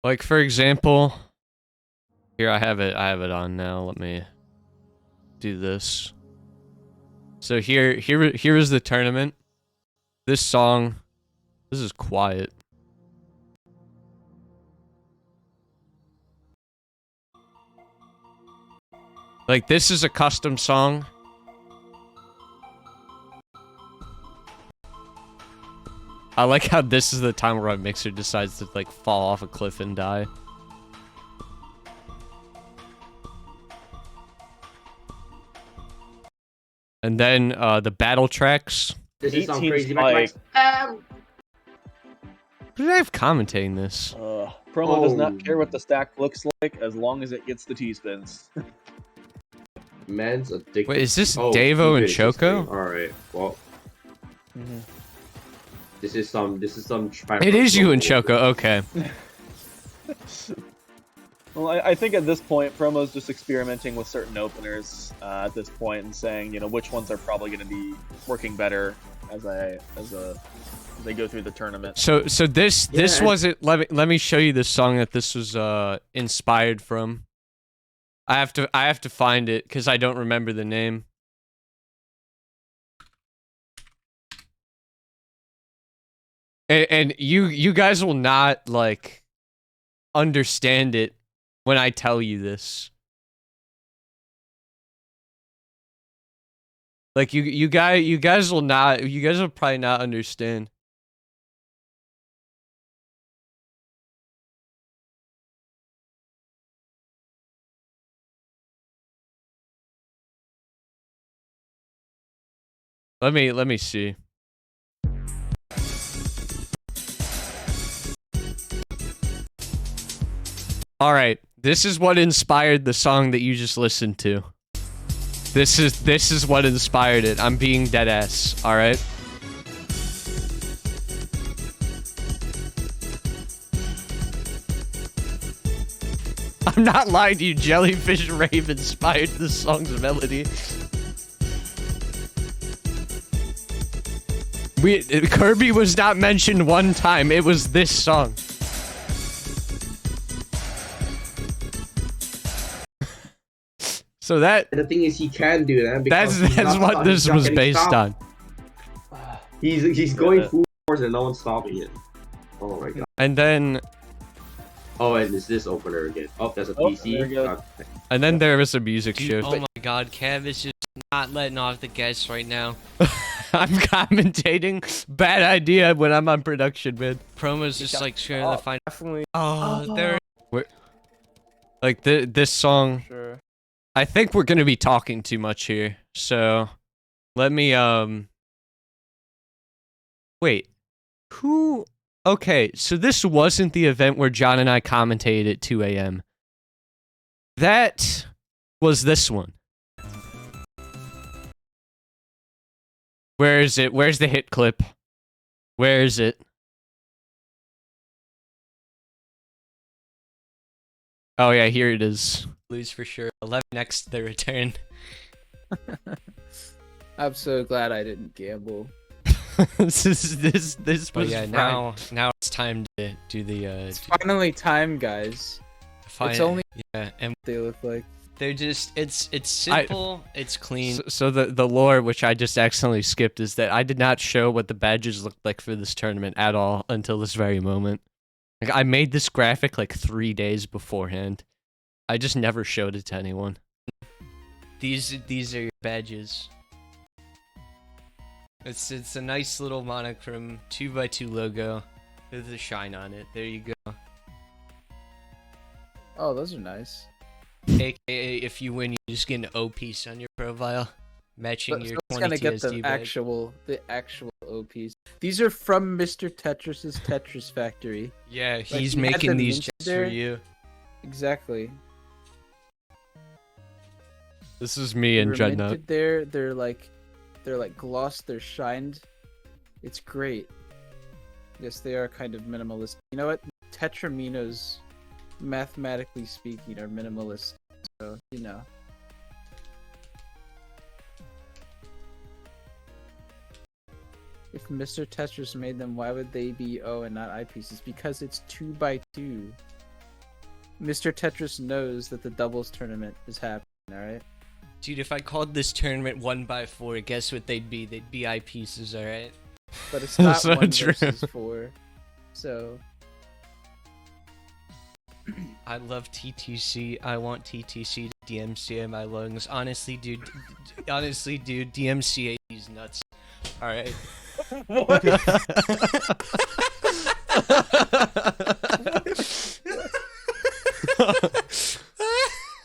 Like, for example, here I have it on now. Let me do this. So here is the tournament. This song, this is quiet. Like, this is a custom song. I like how this is the time where our mixer decides to, like, fall off a cliff and die. And then, the battle tracks. This is some crazy Spike. Who did I have commentating this? Promo does not care what the stack looks like as long as it gets the T-spins. Man's addicted. Wait, is this Davo and Choco? Alright, well. This is some It is you and Choco, okay. Well, I think at this point, Promo's just experimenting with certain openers at this point and saying, you know, which ones are probably going to be working better as they go through the tournament. So this wasn't. Let me show you the song that this was inspired from. I have to find it because I don't remember the name. And you guys will not like understand it when I tell you this. Like you guys will probably not understand. Let me see. All right, this is what inspired the song that you just listened to. This is what inspired it. I'm being dead ass. All right. I'm not lying to you. Jellyfish Rave inspired the song's melody. Kirby was not mentioned one time. It was this song. So that. And the thing is, he can do that because that's what this was based on. He's going full force and no one's stopping it. Oh my god. And then. Oh, and it's this opener again. Oh, that's a PC. And then there was a music shift. Oh my god, Kev is just not letting off the gas right now. I'm commentating. Bad idea when I'm on production, man. Promo's just like sharing the final. Definitely. Oh, there. Like this song. Sure. I think we're gonna be talking too much here, so let me wait. Who? Okay, so this wasn't the event where John and I commentated at 2 a.m. That was this one. Where is it? Where's the hit clip? Where is it? Oh yeah, here it is. Lose for sure. 11 next the return. I'm so glad I didn't gamble. this was yeah, now it's time to do the It's finally time, guys. It's only yeah, and they look like. they're just it's simple, it's clean. So the lore, which I just accidentally skipped, is that I did not show what the badges looked like for this tournament at all until this very moment. Like, I made this graphic like 3 days beforehand. I just never showed it to anyone. These are your badges. It's a nice little monochrome 2x2 logo with a shine on it. There you go. Oh, those are nice. AKA, if you win, you just get an O piece on your profile, matching your 20 gonna get TSD the badge. actual OPs. These are from Mr. Tetris's Tetris Factory. Yeah, Like, he's he had making them these minted just there. for you. Exactly. This is me and They're Dreadnought. minted there. They're like glossed. They're shined. It's great. Yes, they are kind of minimalist. You know what? Tetraminos, mathematically speaking, are minimalist. So you know. If Mr. Tetris made them, why would they be O and not eyepieces? Because it's 2x2. Mr. Tetris knows that the doubles tournament is happening, alright? Dude, if I called this tournament 1x4, guess what they'd be? They'd be eyepieces, alright? But it's not So 1 true. versus 4. So... I love TTC. I want TTC to DMCA in my lungs. Honestly, dude. Honestly, dude. DMCA is nuts. All right. What?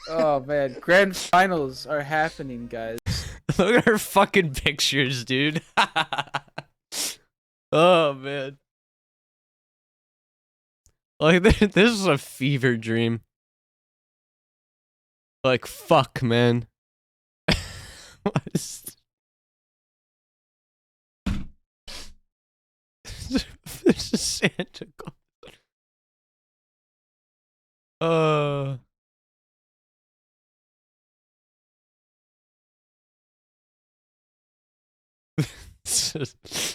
Oh man, grand finals are happening, guys. Look at her fucking pictures, dude. Oh man. Like this is a fever dream. Like fuck, man. What is this is Santa Claus.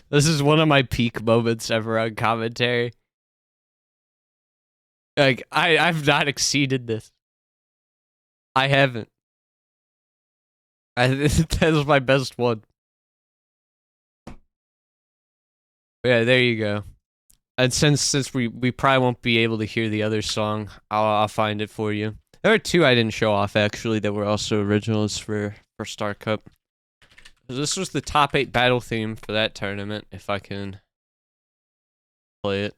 This is one of my peak moments ever on commentary. Like I've not exceeded this. I haven't. That was my best one. Yeah, there you go. And since we probably won't be able to hear the other song, I'll find it for you. There are two I didn't show off actually that were also originals for Star Cup. This was the top 8 battle theme for that tournament, if I can play it.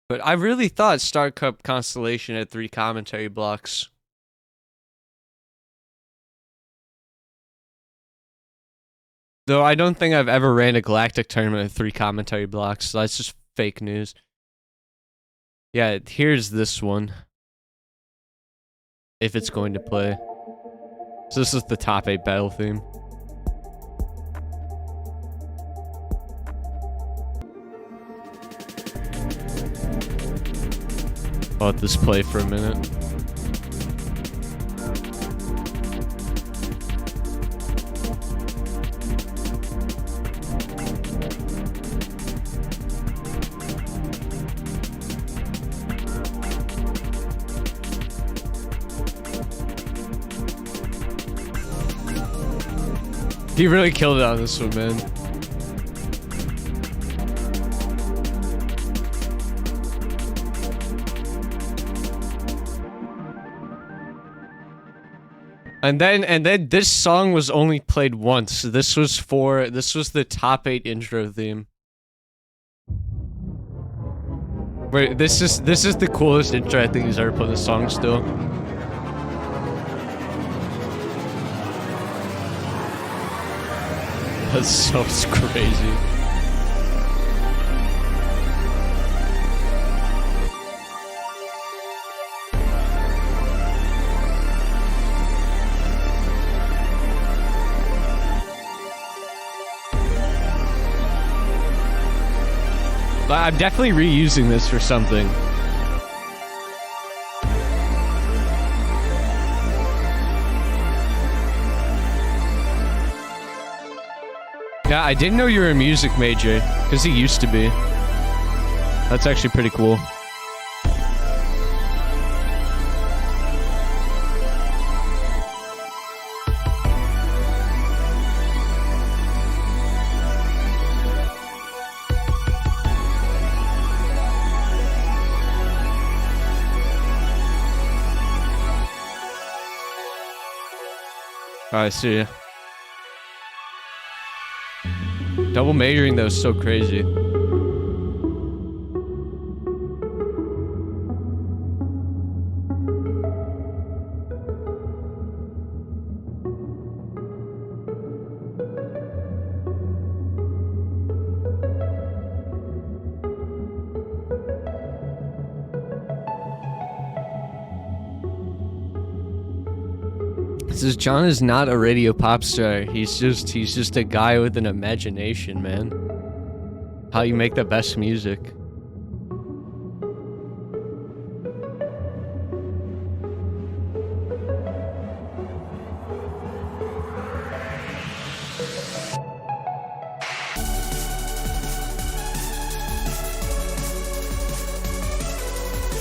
But I really thought Star Cup Constellation had 3 commentary blocks. Though I don't think I've ever ran a Galactic tournament with 3 commentary blocks, so that's just fake news. Yeah, here's this one. If it's going to play. So this is the top 8 battle theme. I'll let this play for a minute. He really killed it on this one, man. And then this song was only played once. This was the top 8 intro theme. Wait, this is the coolest intro I think he's ever put in a song still. That's so crazy. But I'm definitely reusing this for something. Yeah, I didn't know you were a music major, because he used to be. That's actually pretty cool. I see. Double majoring though is so crazy. Says John is not a radio pop star. He's just a guy with an imagination, man. How you make the best music.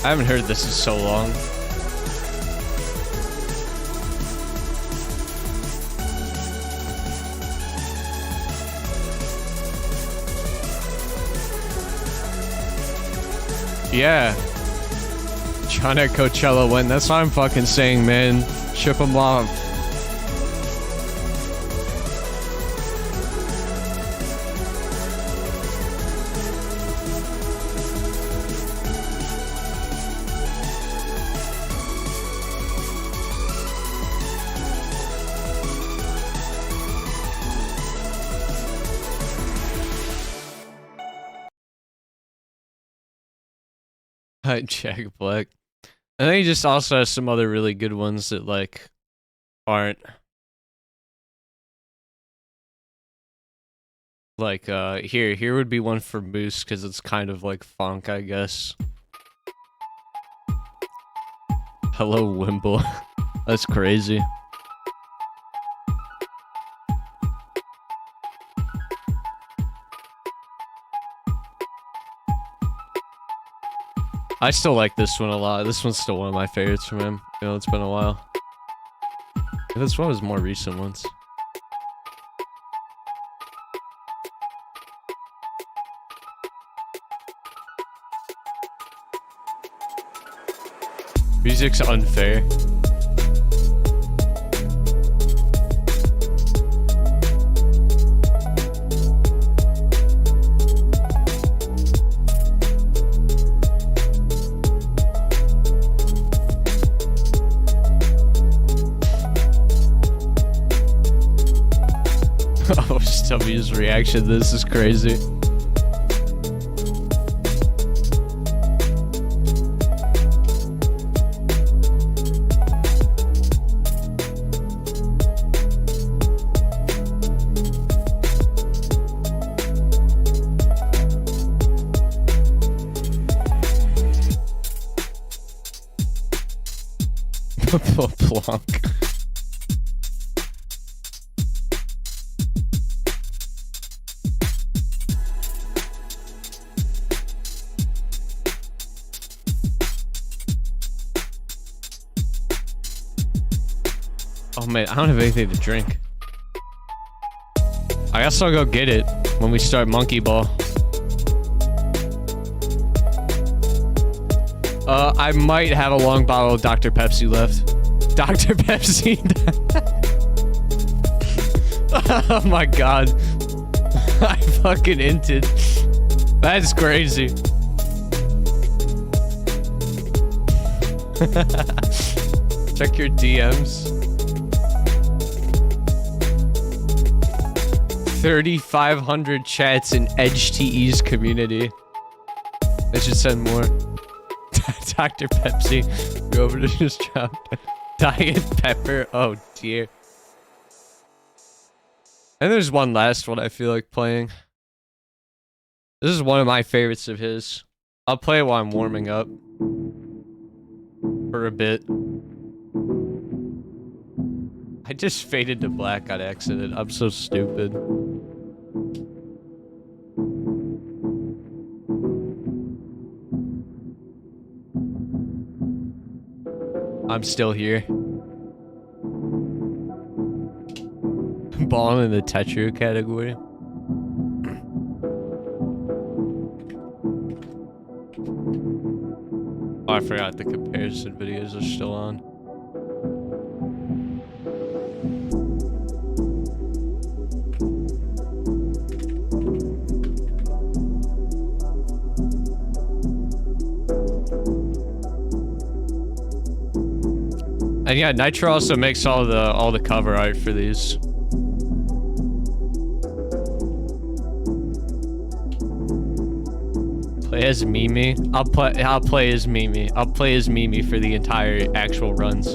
I haven't heard this in so long. Yeah. Trying to Coachella win. That's what I'm fucking saying, man. Ship them off. Jack Black. I think he just also has some other really good ones that like aren't like here would be one for Moose because it's kind of like funk, I guess. Hello Wimble. That's crazy. I still like this one a lot. This one's still one of my favorites from him. You know, it's been a while. This one was more recent ones. Music's unfair. Oh, W's reaction to this is crazy. Plonk. Oh man, I don't have anything to drink. I guess I'll go get it when we start Monkey Ball. I might have a long bottle of Dr. Pepsi left. Dr. Pepsi. Oh my god. I fucking inted. That's crazy. Check your DMs. 3,500 chats in EdgeTE's community. They should send more. Dr. Pepsi. Go over to just drop Diet Pepper. Oh dear. And there's one last one I feel like playing. This is one of my favorites of his. I'll play it while I'm warming up. For a bit. I just faded to black on accident. I'm so stupid. I'm still here. Balling in the Tetris category. Oh, I forgot the comparison videos are still on. And yeah, Nitro also makes all the cover art for these. Play as Mimi. I'll play as Mimi. I'll play as Mimi for the entire actual runs.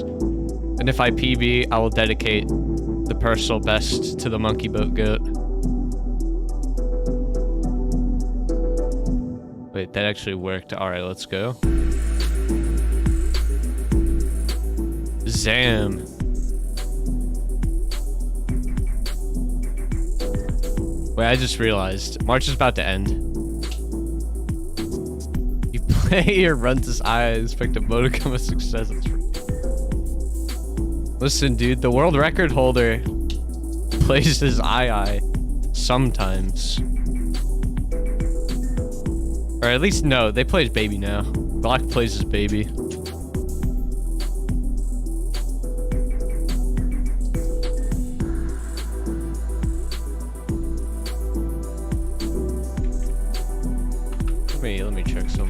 And if I PB, I will dedicate the personal best to the Monkey Boat Goat. Wait, that actually worked. Alright, let's go. Zam. Wait, I just realized. March is about to end. You play your runs as I expect a modicum of success. Listen, dude, the world record holder plays as I sometimes. Or at least, no, they play as Baby now. Glock plays as Baby.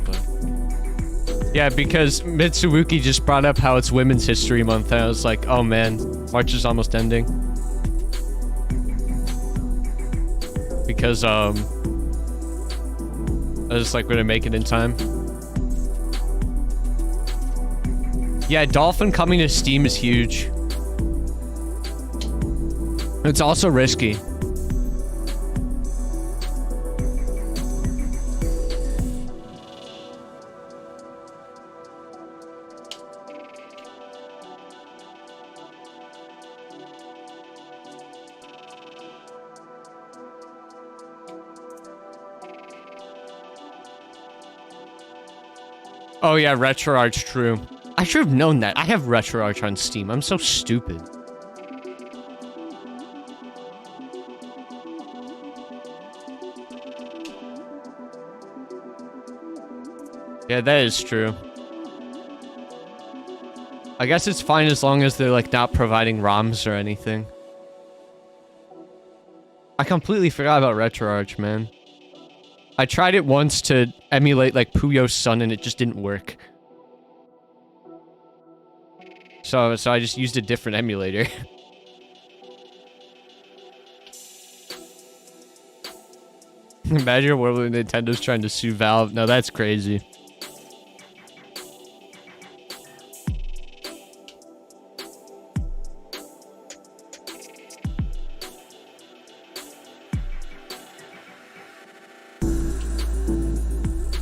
something. Yeah, because Mitsuwuki just brought up how it's Women's History Month, and I was like, oh man, March is almost ending. Because, I was like, gonna make it in time. Yeah, Dolphin coming to Steam is huge. It's also risky. Oh yeah, RetroArch, true. I should have known that. I have RetroArch on Steam. I'm so stupid. Yeah, that is true. I guess it's fine as long as they're like not providing ROMs or anything. I completely forgot about RetroArch, man. I tried it once to emulate like Puyo's Son and it just didn't work. So I just used a different emulator. Imagine a world where Nintendo's trying to sue Valve. No, that's crazy.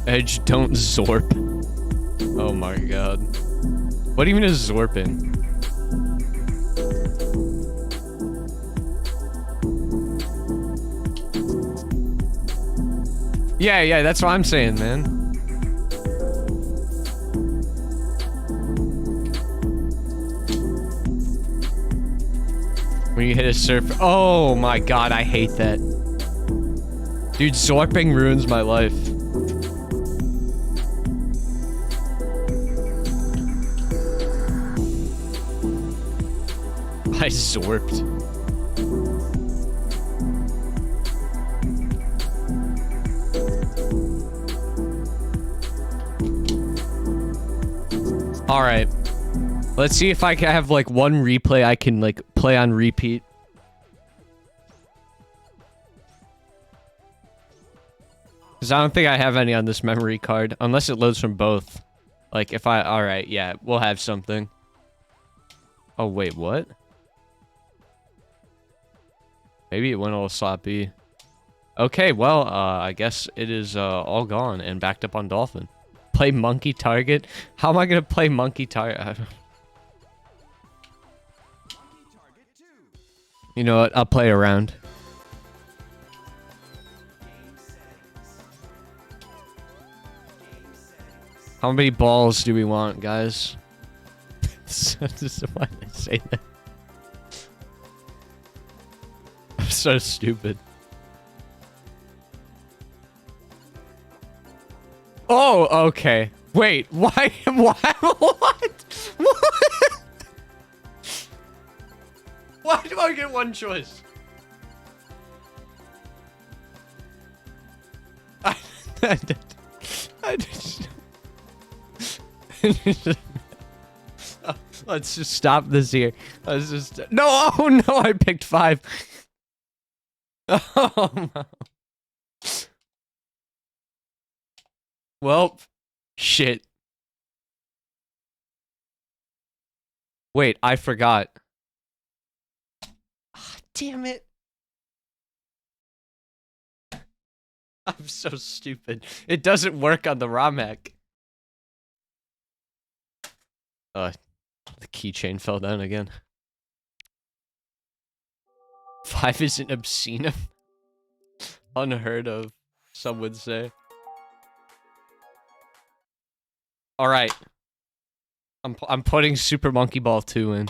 Edge, don't zorp. Oh my god. What even is zorping? Yeah, that's what I'm saying, man. When you hit a surf. Oh my god, I hate that. Dude, zorping ruins my life. I zorped. Alright. Let's see if I can have like one replay I can like play on repeat. Because I don't think I have any on this memory card. Unless it loads from both. Like if I... Alright, yeah. We'll have something. Oh, wait, what? Maybe it went all sloppy. Okay, well, I guess it is all gone and backed up on Dolphin. Play Monkey Target? How am I gonna play Monkey Target? You know what? I'll play around. How many balls do we want, guys? This is why I say that. I'm so stupid. Oh, okay. Wait, why? What? Why do I get one choice? I just... Let's just stop this here. Let's just... No, oh no, I picked 5. Oh no. Well, shit. Wait, I forgot. Ah, damn it. I'm so stupid. It doesn't work on the ROM hack. The keychain fell down again. 5 isn't obscene. Unheard of, some would say. Alright. I'm putting Super Monkey Ball 2 in.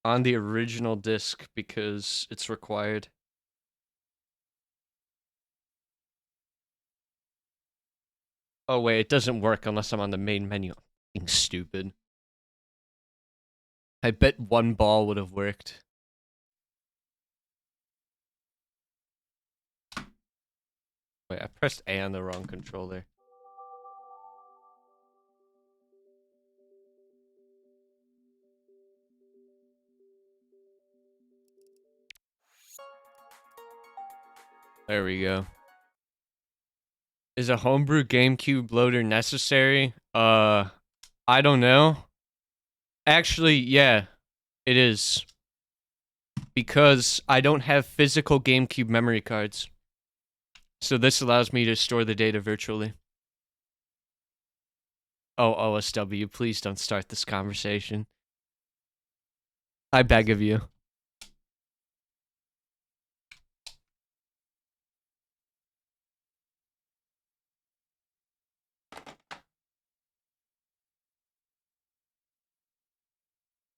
On the original disc because it's required. Oh wait, it doesn't work unless I'm on the main menu. I'm being stupid. I bet one ball would have worked. Wait, I pressed A on the wrong controller. There we go. Is a homebrew GameCube loader necessary? I don't know. Actually, yeah, it is. Because I don't have physical GameCube memory cards. So this allows me to store the data virtually. Oh, OSW, please don't start this conversation. I beg of you.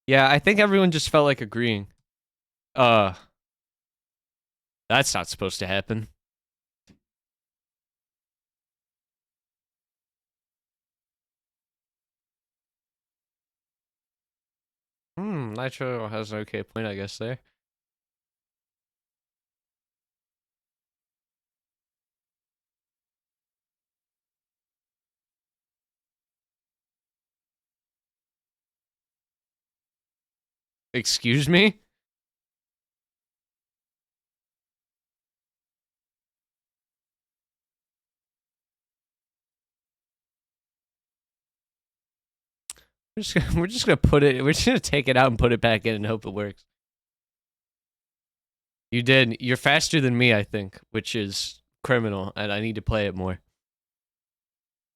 Yeah, I think everyone just felt like agreeing. That's not supposed to happen. Nitro has an okay point, I guess, there. Excuse me? We're just gonna put it. We're just gonna take it out and put it back in and hope it works. You did. You're faster than me, I think, which is criminal, and I need to play it more.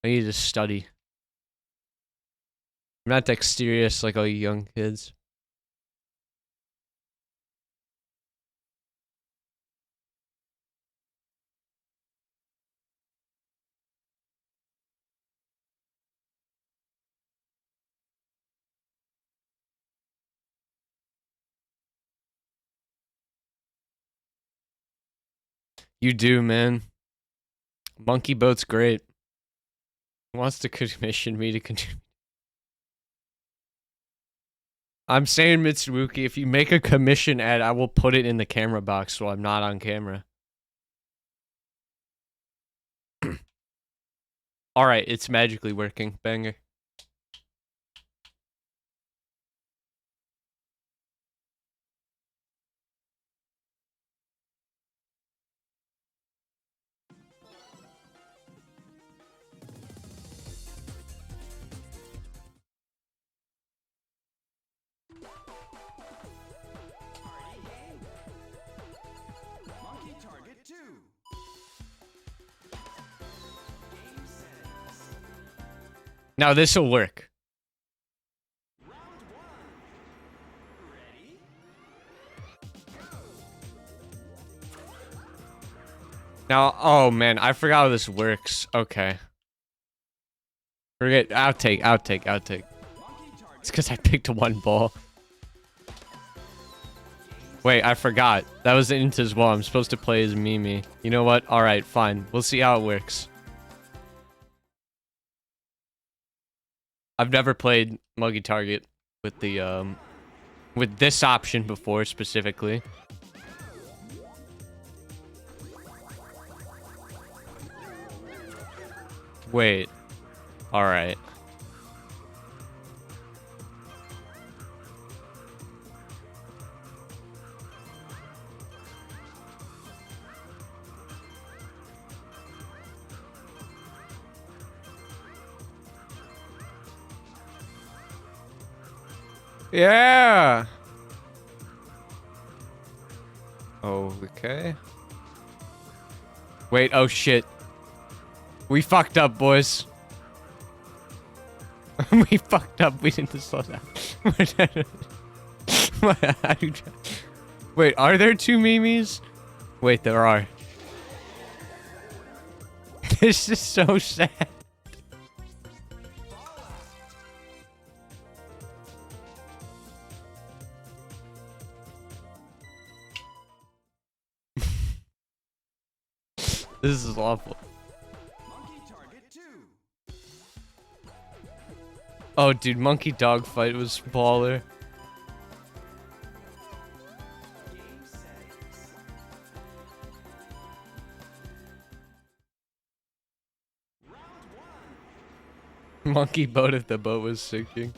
I need to study. I'm not dexterous like all you young kids. You do, man. Monkey Boat's great. Wants to commission me to continue. I'm saying, Mitsuruki, if you make a commission ad, I will put it in the camera box so I'm not on camera. Alright, it's magically working. Banger. Now this'll work. Now, oh man, I forgot how this works. Okay. Forget, outtake. It's because I picked one ball. Wait, I forgot. That was into as well. I'm supposed to play as Mimi. You know what? Alright, fine. We'll see how it works. I've never played Muggy Target with the, with this option before, specifically. Wait. Alright. Yeah! Okay. Wait, oh shit. We fucked up, boys. We fucked up. We didn't slow down. Wait, are there two Mimis? Wait, there are. This is so sad. This is awful. Oh, dude, monkey dog fight was baller. Monkey boat if the boat was sinking.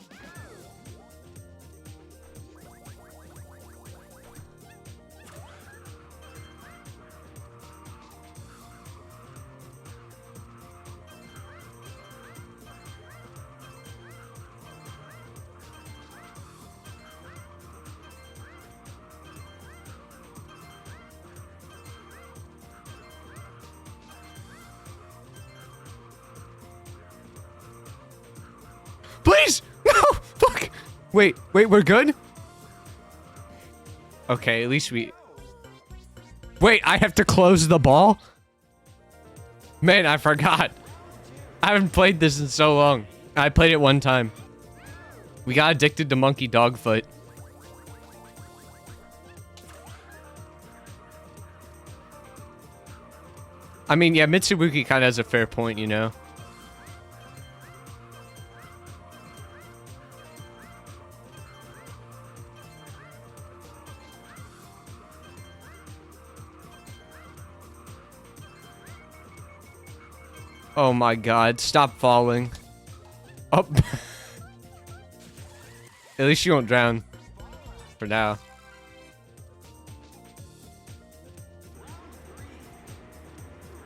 Please! No! Fuck! Wait, we're good? Okay, at least we... Wait, I have to close the ball? Man, I forgot. I haven't played this in so long. I played it one time. We got addicted to monkey dogfoot. I mean, yeah, Mitsubuki kind of has a fair point, you know? Oh my god, stop falling. Oh. At least you won't drown. For now.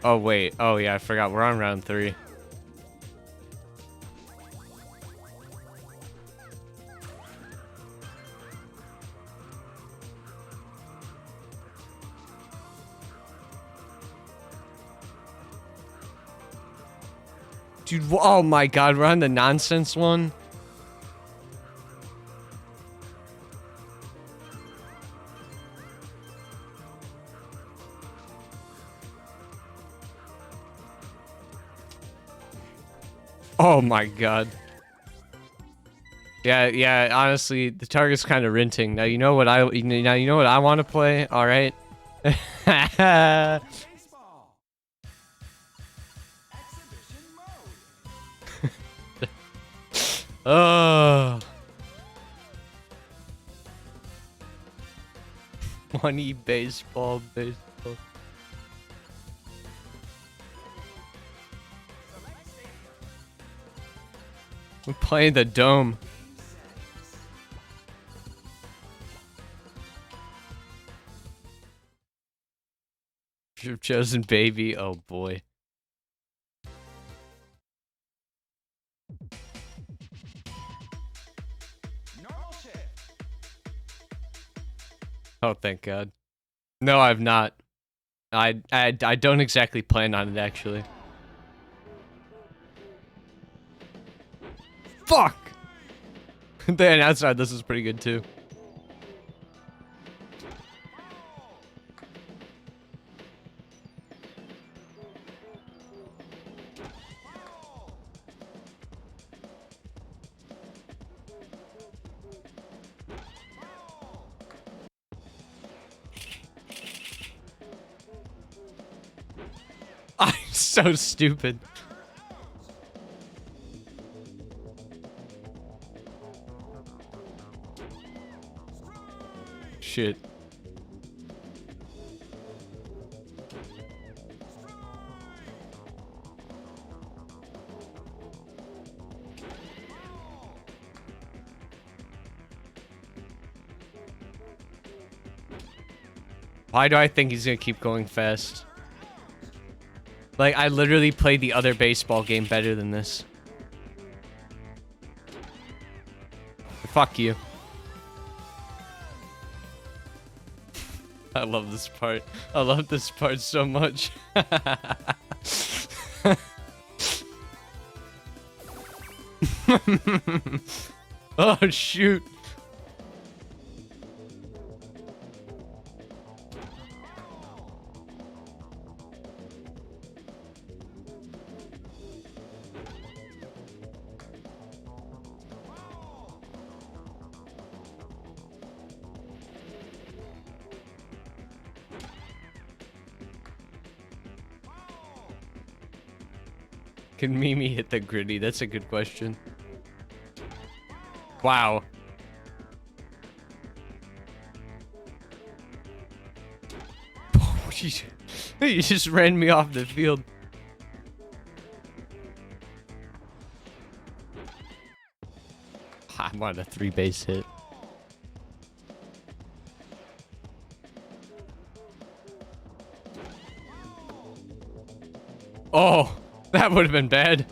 Oh wait, oh yeah, I forgot, we're on round 3. Dude, oh my god, we're on the nonsense one. Oh my god. Yeah, honestly, the target's kind of renting. Now you know what I want to play, all right? Oh. Money, baseball. We're playing the dome. Your chosen baby. Oh boy. Oh, thank God. No, I've not. I don't exactly plan on it, actually. Fuck! Then outside, this is pretty good, too. I'm so stupid. Shit. Why do I think he's gonna keep going fast? Like, I literally played the other baseball game better than this. Fuck you. I love this part. I love this part so much. Oh, shoot. Can Mimi hit the gritty? That's a good question. Wow. Oh, you just ran me off the field. I wanted a 3 base hit. Oh, that would have been bad.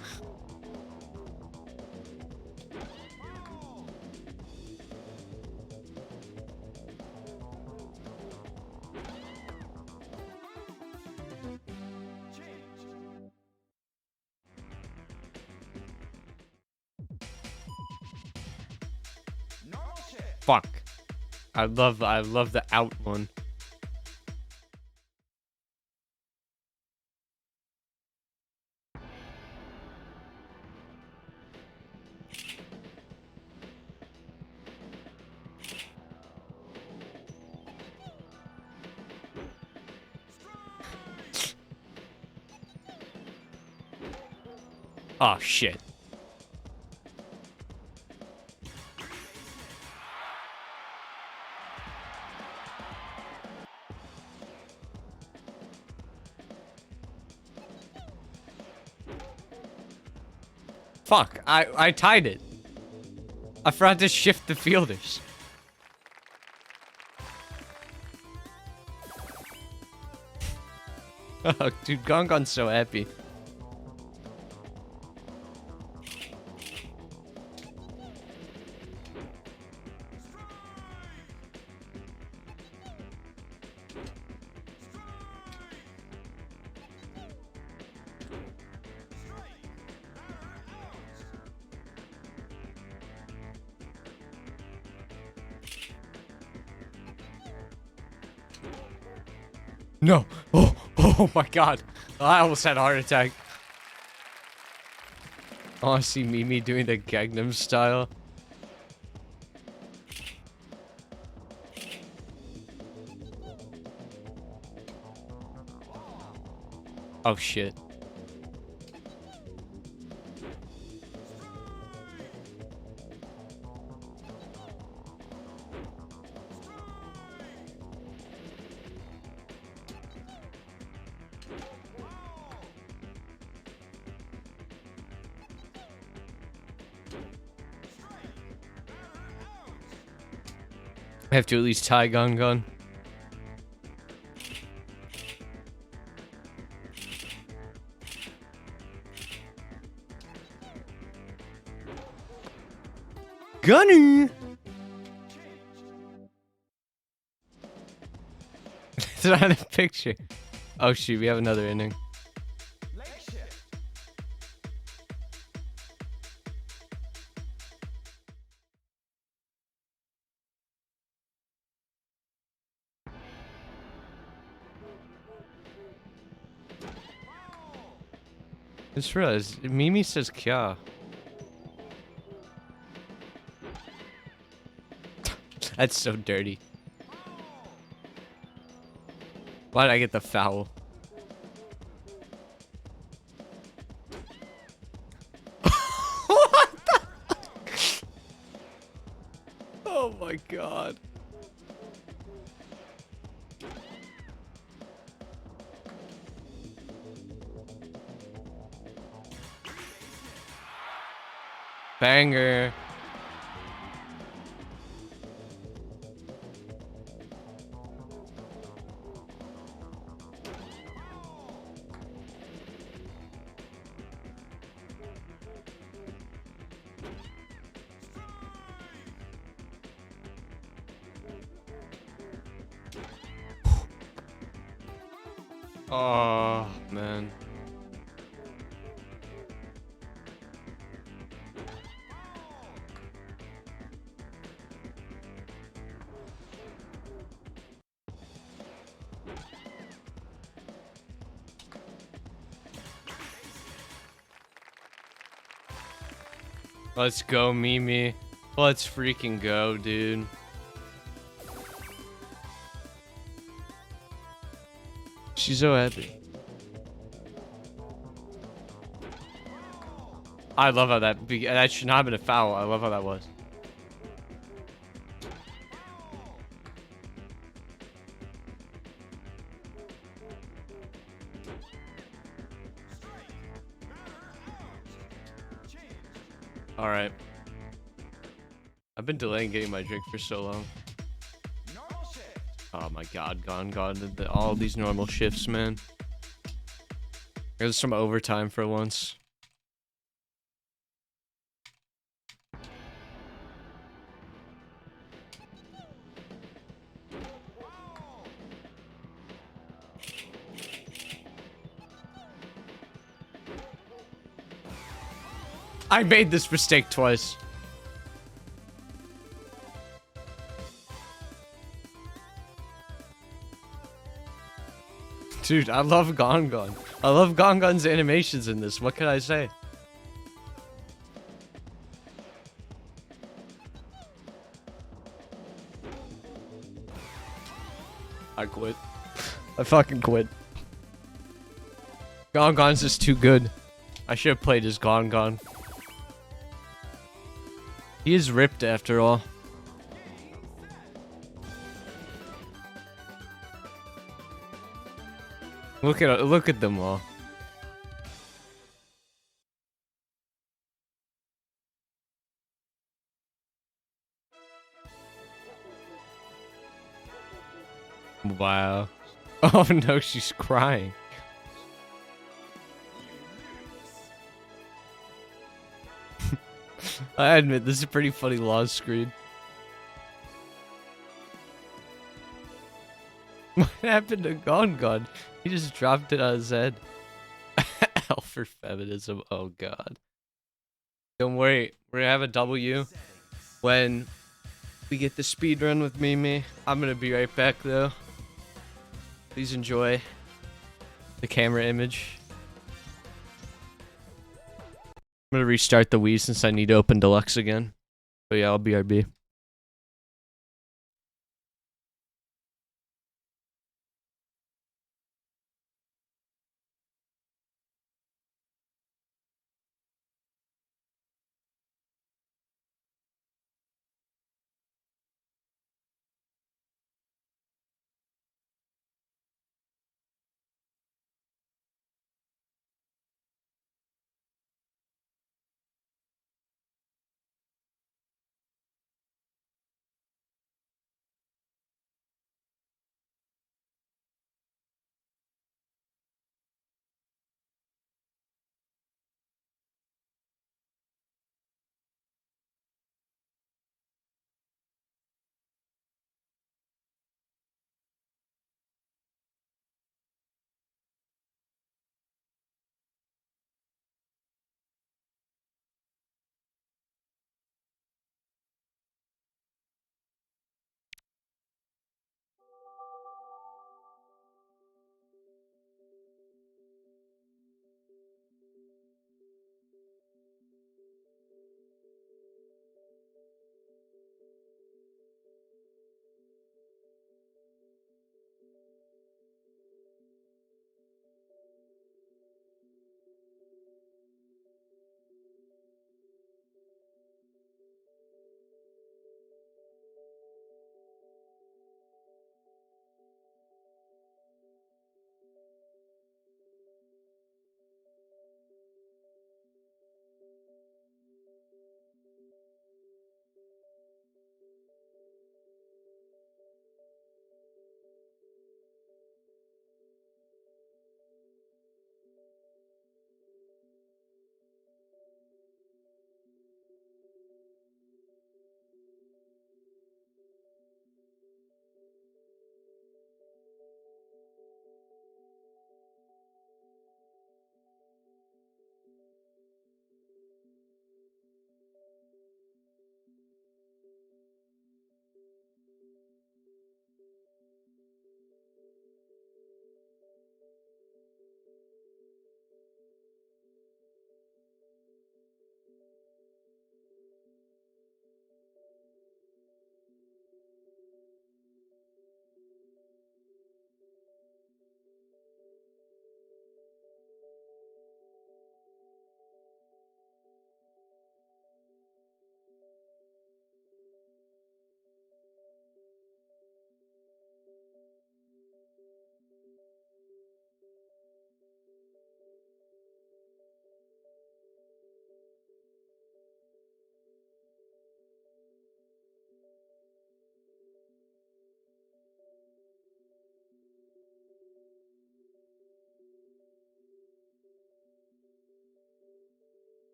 Fuck. I love the out one. Oh shit. Fuck, I tied it. I forgot to shift the fielders. Oh, dude, Gongon's so happy. No. Oh my god. I almost had a heart attack. Oh, I see Mimi doing the Gangnam style. Oh shit. I have to at least tie Gongon. Gunny! It's not in the picture. Oh shoot, we have another inning. Just realized, Mimi says Kya. That's so dirty. Why did I get the foul? What the? Oh my god. Banger. Oh, man. Let's go, Mimi. Let's freaking go, dude. She's so happy. I love how that should not have been a foul. I love how that was. All right. I've been delaying getting my drink for so long. Oh my god, gone. All these normal shifts, man. There's some overtime for once. I made this mistake twice. Dude, I love Gongon. I love Gongon's animations in this. What can I say? I quit. I fucking quit. Gongon's just too good. I should have played as Gongon. He is ripped after all. Look at them all. Wow. Oh no, she's crying. I admit, this is a pretty funny launch screen. What happened to Gongon? He just dropped it on his head. Hell for feminism. Oh god. Don't worry, we're gonna have a W when we get the speed run with Mimi. I'm gonna be right back though. Please enjoy the camera image. I'm gonna restart the Wii since I need to open Deluxe again. But yeah, I'll BRB.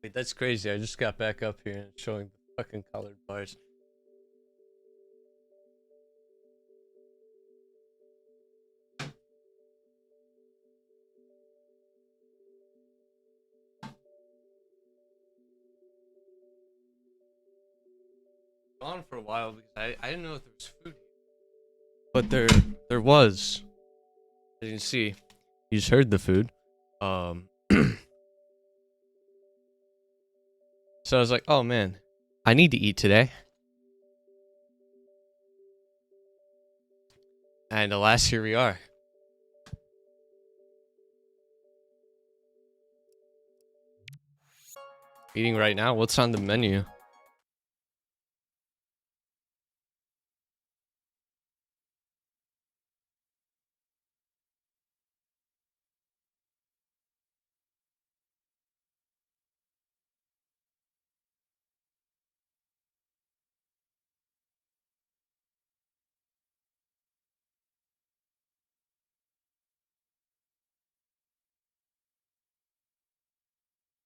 Wait, that's crazy. I just got back up here and it's showing the fucking colored bars. On for a while because I didn't know if there was food. But there was. As you can see, you just heard the food. So I was like, oh man, I need to eat today. And alas, here we are. Eating right now. What's on the menu?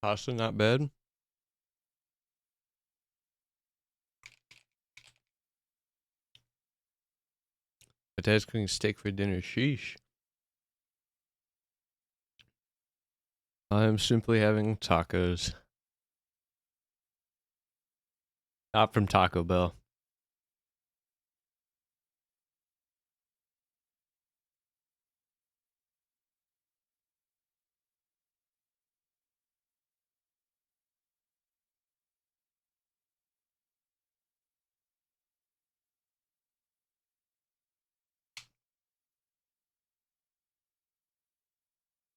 Pasta, not bad. My dad's cooking steak for dinner. Sheesh. I'm simply having tacos. Not from Taco Bell.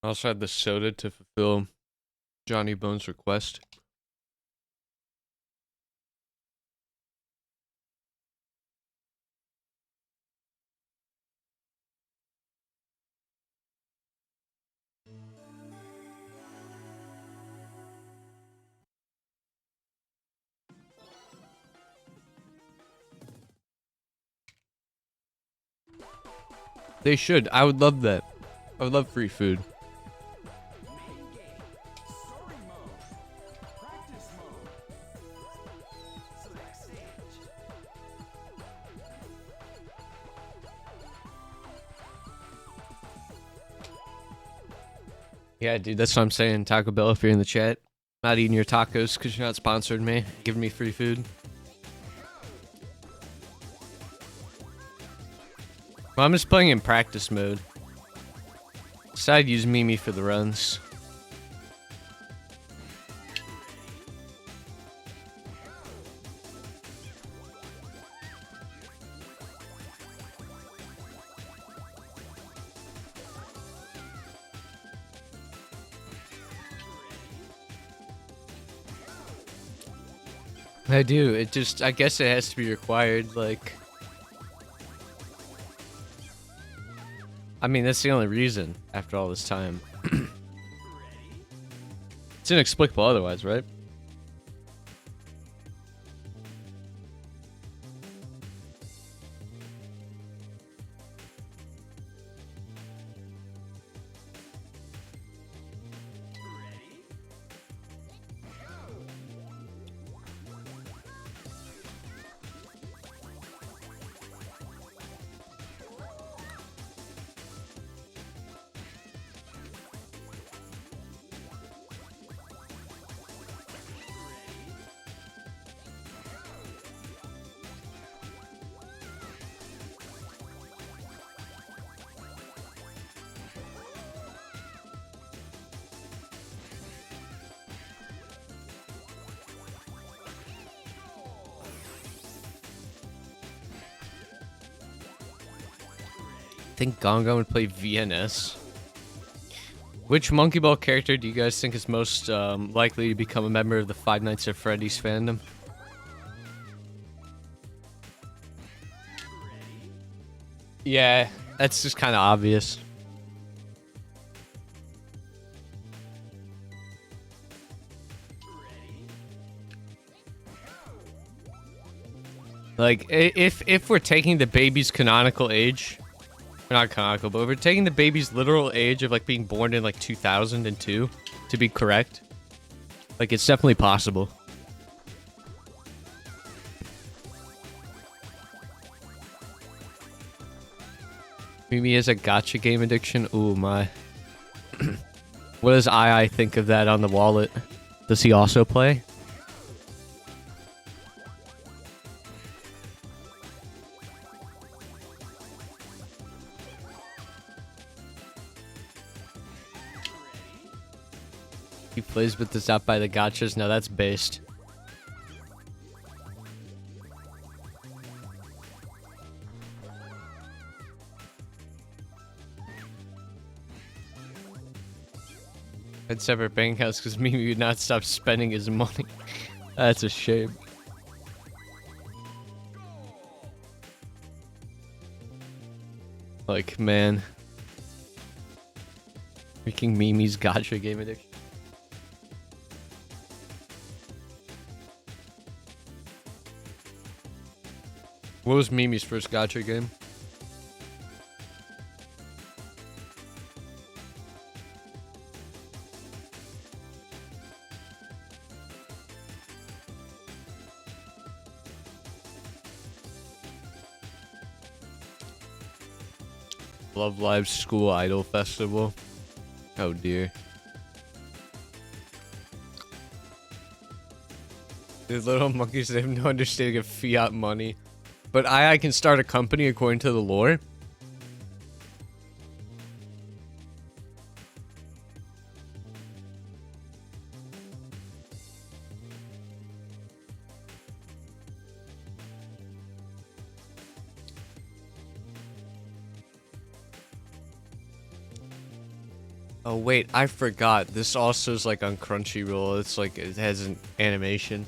I also had the soda to fulfill Johnny Bones' request. They should. I would love that. I would love free food. Yeah, dude, that's what I'm saying. Taco Bell, if you're in the chat, not eating your tacos because you're not sponsored me, giving me free food. Well, I'm just playing in practice mode. Decided to use Mimi for the runs. I do. It just, I guess it has to be required, like... I mean, that's the only reason, after all this time. It's inexplicable otherwise, right? I think Gongo would play VNS. Which Monkey Ball character do you guys think is most likely to become a member of the Five Nights at Freddy's fandom? Yeah, that's just kind of obvious. Like, if we're taking the baby's canonical age, not canonical, but we're taking the baby's literal age of like being born in like 2002 to be correct. Like, it's definitely possible. Mimi has a gacha game addiction. Ooh, my. What does I think of that on the wallet? Does he also play? He plays but does not buy the gachas. No, that's based. I'd separate bank accounts because Mimi would not stop spending his money. That's a shame. Like, man. Freaking Mimi's gacha game addiction. What was Mimi's first gacha game? Love Live School Idol Festival. Oh dear. The little monkeys, they have no understanding of fiat money. But I can start a company according to the lore. Oh wait, I forgot. This also is like on Crunchyroll. It's like it has an animation.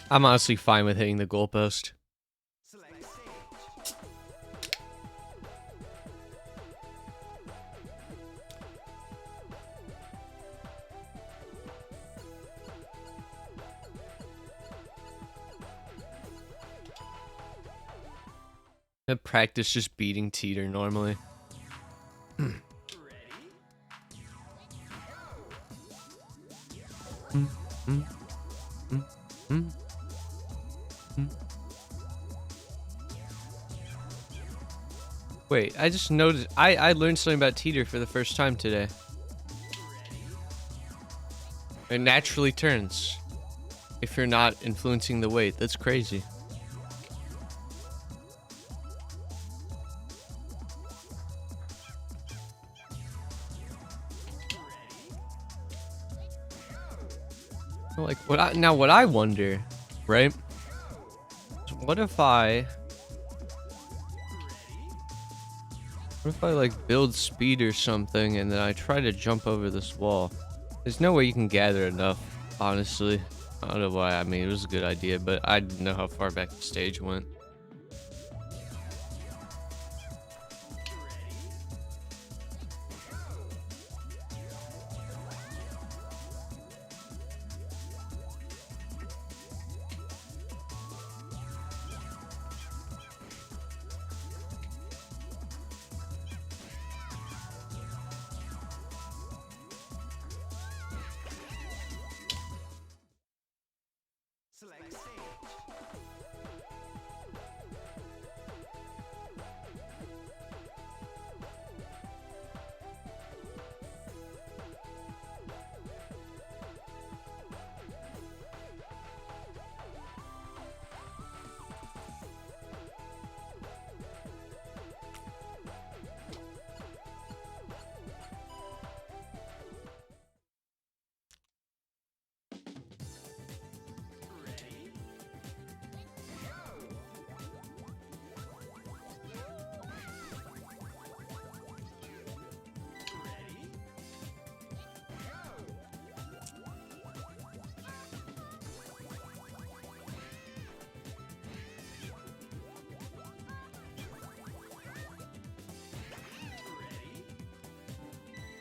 I'm honestly fine with hitting the goalpost. I practice just beating Teeter normally. Wait, I just noticed. I learned something about Teeter for the first time today. It naturally turns if you're not influencing the weight. That's crazy. Like what I wonder, right? What if I like build speed or something and then I try to jump over this wall? There's no way you can gather enough, honestly. I don't know why. I mean, it was a good idea, but I didn't know how far back the stage went.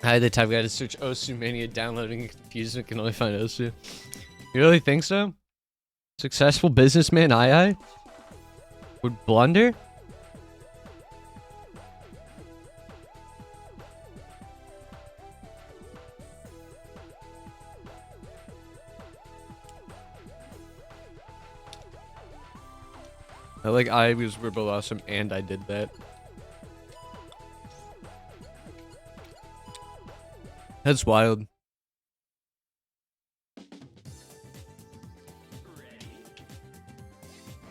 I had the type guy to search Osu Mania, downloading and confused and can only find Osu. You really think so? Successful businessman I would blunder? I like I was Ribble Awesome and I did that. That's wild.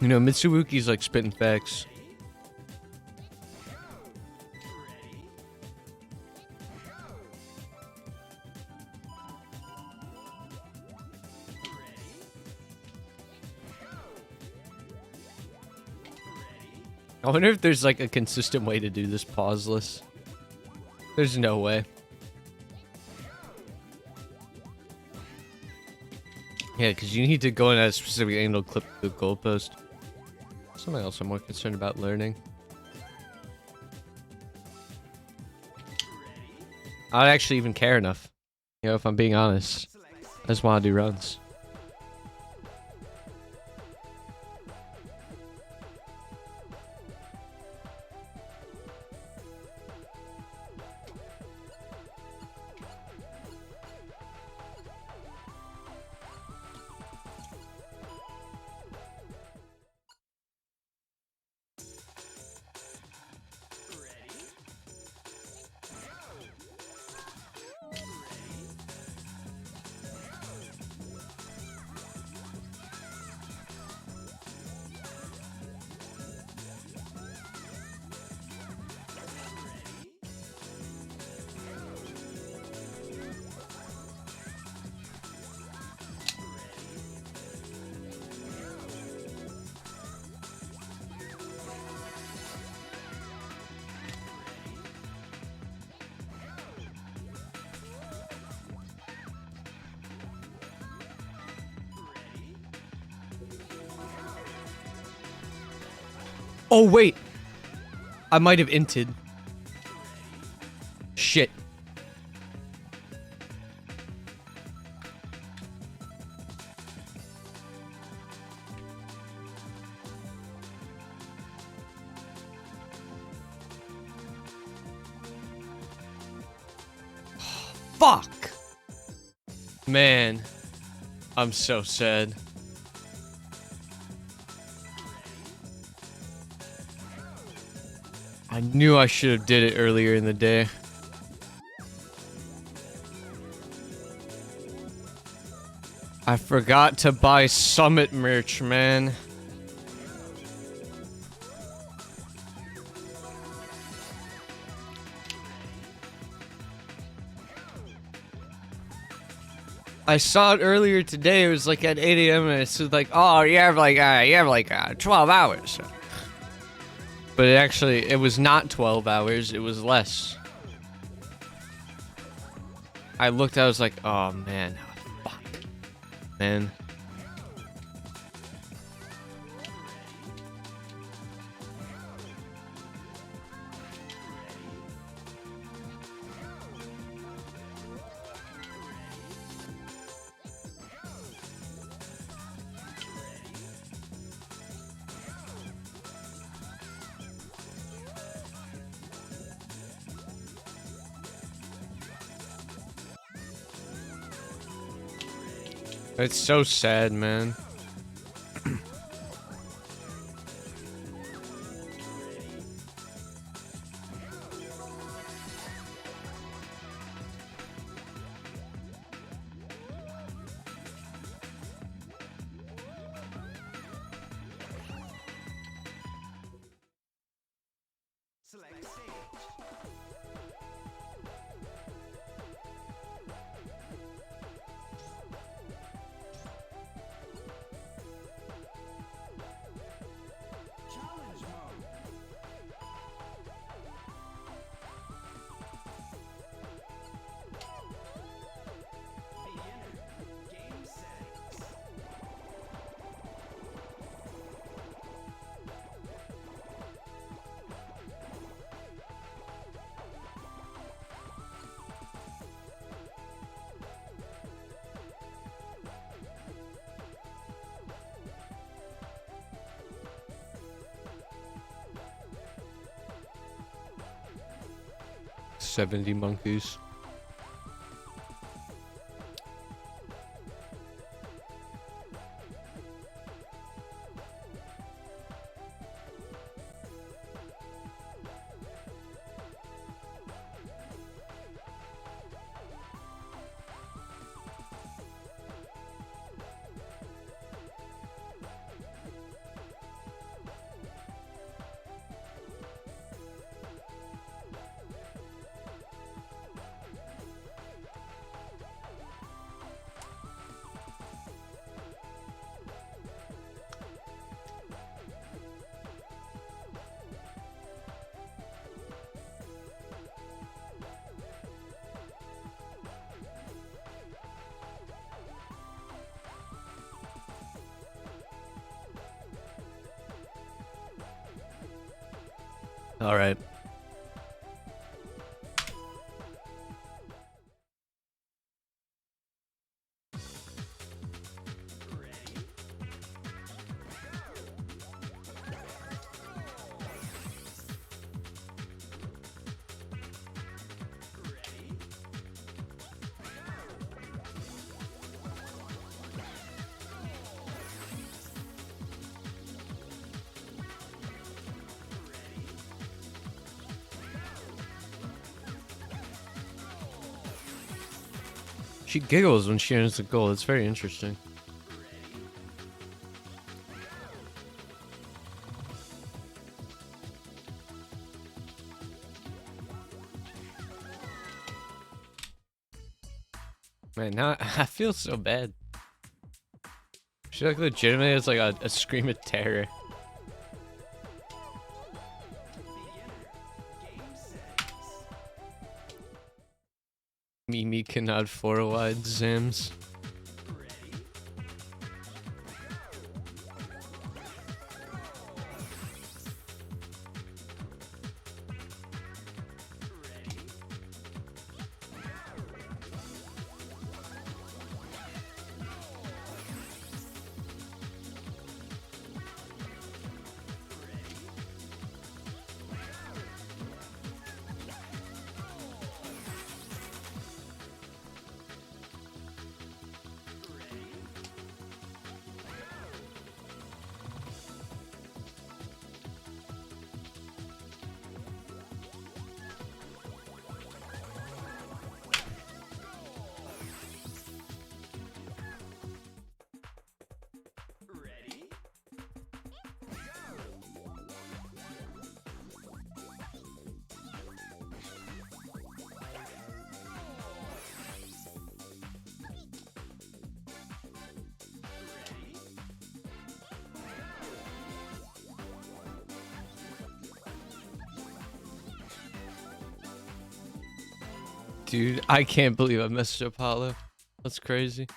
You know, Mitsubiki's like spitting facts. I wonder if there's like a consistent way to do this pauseless. There's no way. Yeah, because you need to go in at a specific angle to clip the goalpost. Something else I'm more concerned about learning. I don't actually even care enough. You know, if I'm being honest. I just want to do runs. Oh, wait. I might have inted. Shit. Fuck. Man. I'm so sad. I knew I should have did it earlier in the day. I forgot to buy Summit merch, man. I saw it earlier today. It was like at 8 a.m. and it said like, "Oh, you have like 12 hours." But it was not 12 hours. It was less. I looked. I was like, "Oh man, fuck, man." It's so sad, man. 70 monkeys. All right. She giggles when she enters the goal. It's very interesting. Man, now I feel so bad. She like legitimately has like a scream of terror. Mimi cannot four-wide Zams. Dude, I can't believe I messed up Hollow. That's crazy.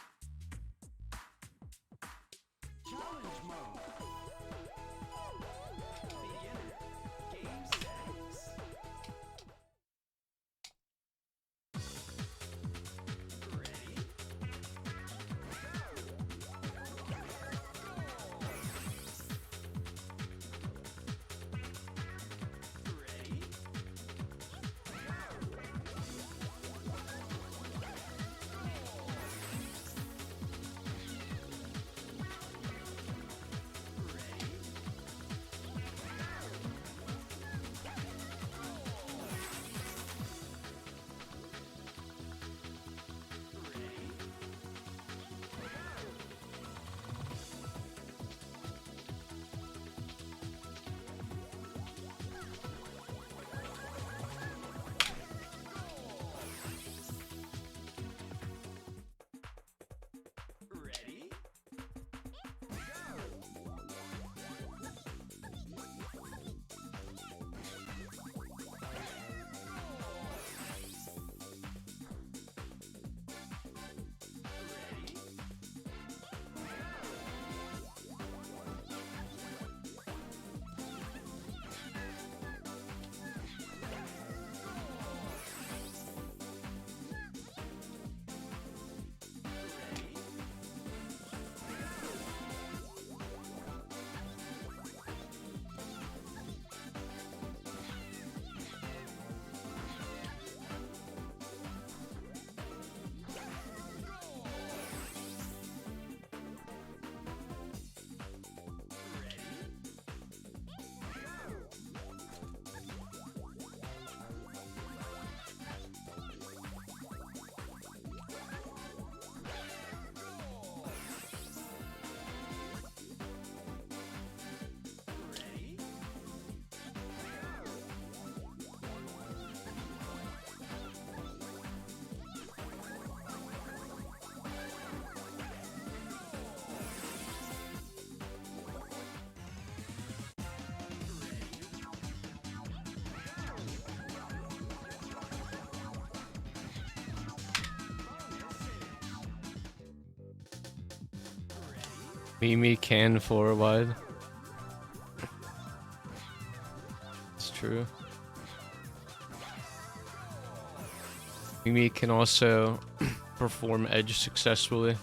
Mimi can 4 wide. It's true. Mimi can also perform edge successfully.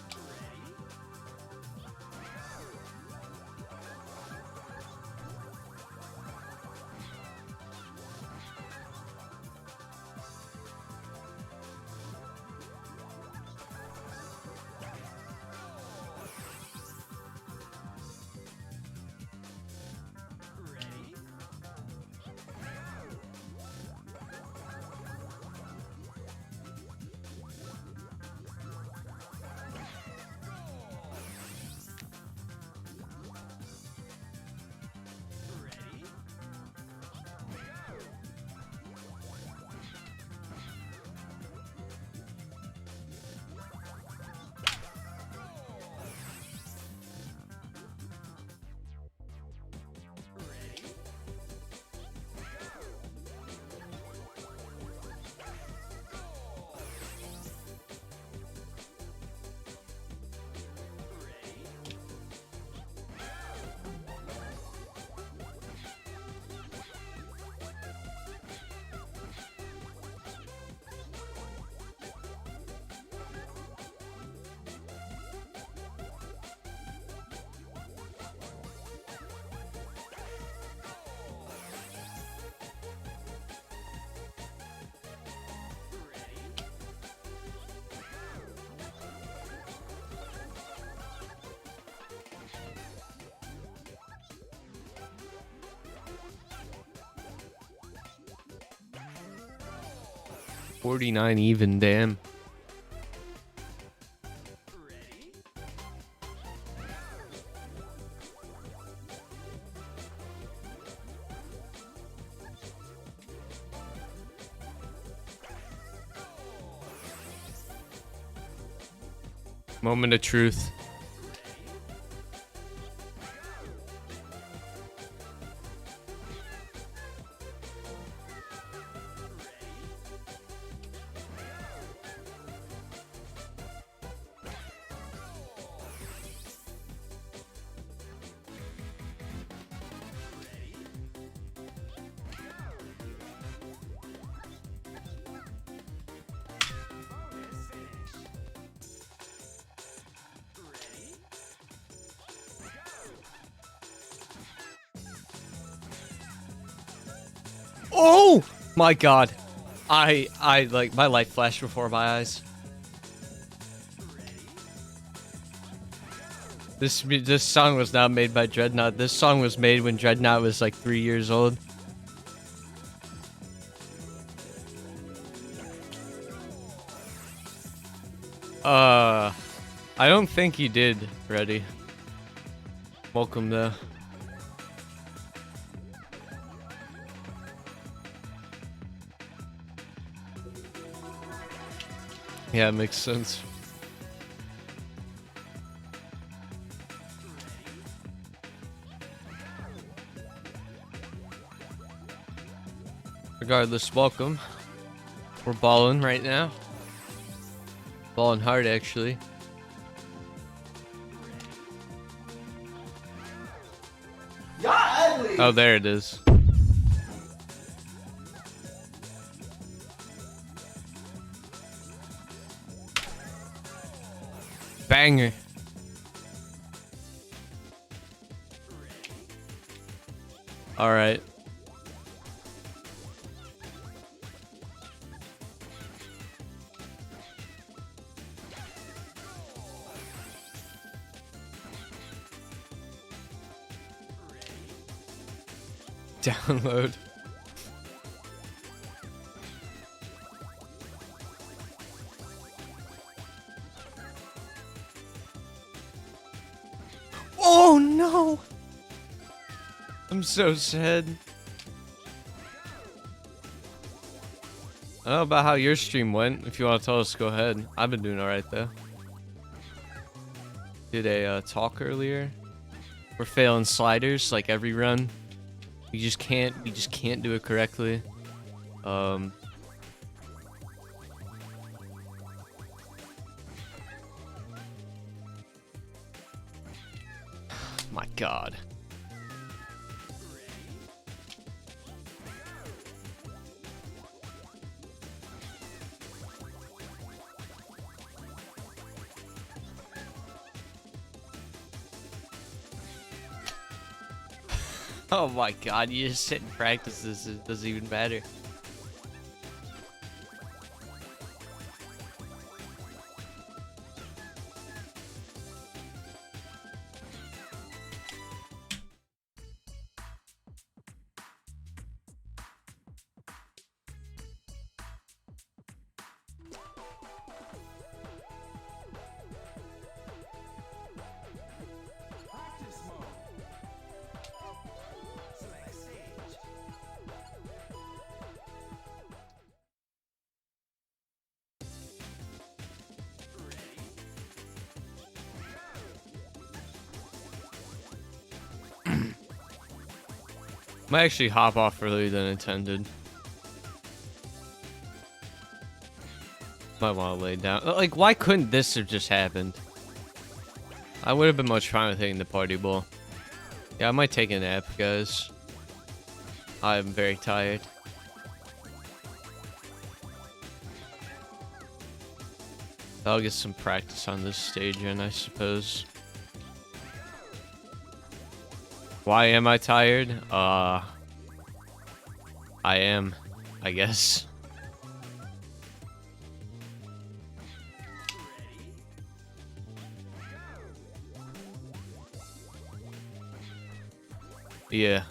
$49 even, damn. Moment of truth. Oh my god. I like my life flashed before my eyes. This song was not made by Dreadnought. This song was made when Dreadnought was like 3 years old. I don't think he did, Reddy. Welcome though. Yeah, it makes sense. Regardless, welcome. We're balling right now. Balling hard, actually. Oh, there it is. Banger. All right. Download. Oh no! I'm so sad. I don't know about how your stream went. If you want to tell us, go ahead. I've been doing alright though. Did a talk earlier. We're failing sliders like every run. We just can't do it correctly. god. Oh my god, you just sit and practice this, it doesn't even matter. Might actually hop off earlier than intended. Might want to lay down. Like, why couldn't this have just happened? I would have been much fine with hitting the party ball. Yeah, I might take a nap, guys. I'm very tired. I'll get some practice on this stage in, I suppose. Why am I tired? I am, I guess. Yeah.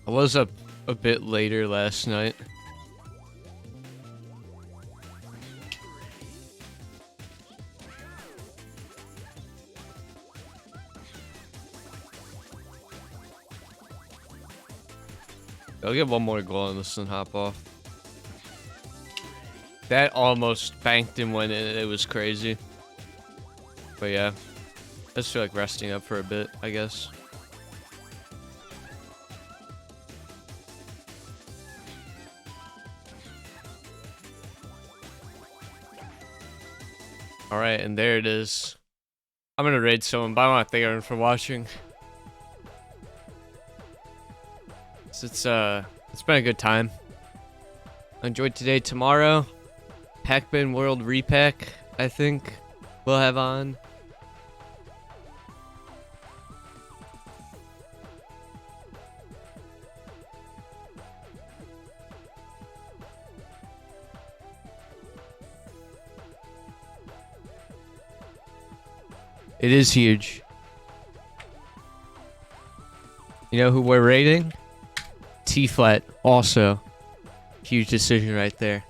I was up a bit later last night. I'll get one more goal on this and hop off. That almost banked him when it was crazy. But yeah. I just feel like resting up for a bit, I guess. Alright, and there it is. I'm gonna raid someone, but I want to thank everyone for watching. It's been a good time. I enjoyed today. Tomorrow, Pac-Man World Repack, I think we'll have on. It is huge. You know who we're rating? T-flat, also. Huge decision right there.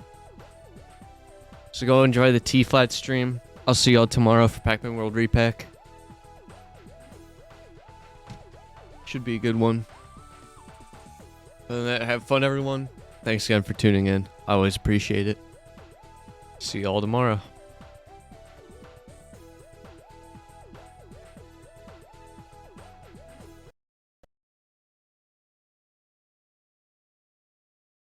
So go enjoy the T-flat stream. I'll see y'all tomorrow for Pac-Man World Repack. Should be a good one. Other than that, have fun, everyone. Thanks again for tuning in. I always appreciate it. See y'all tomorrow.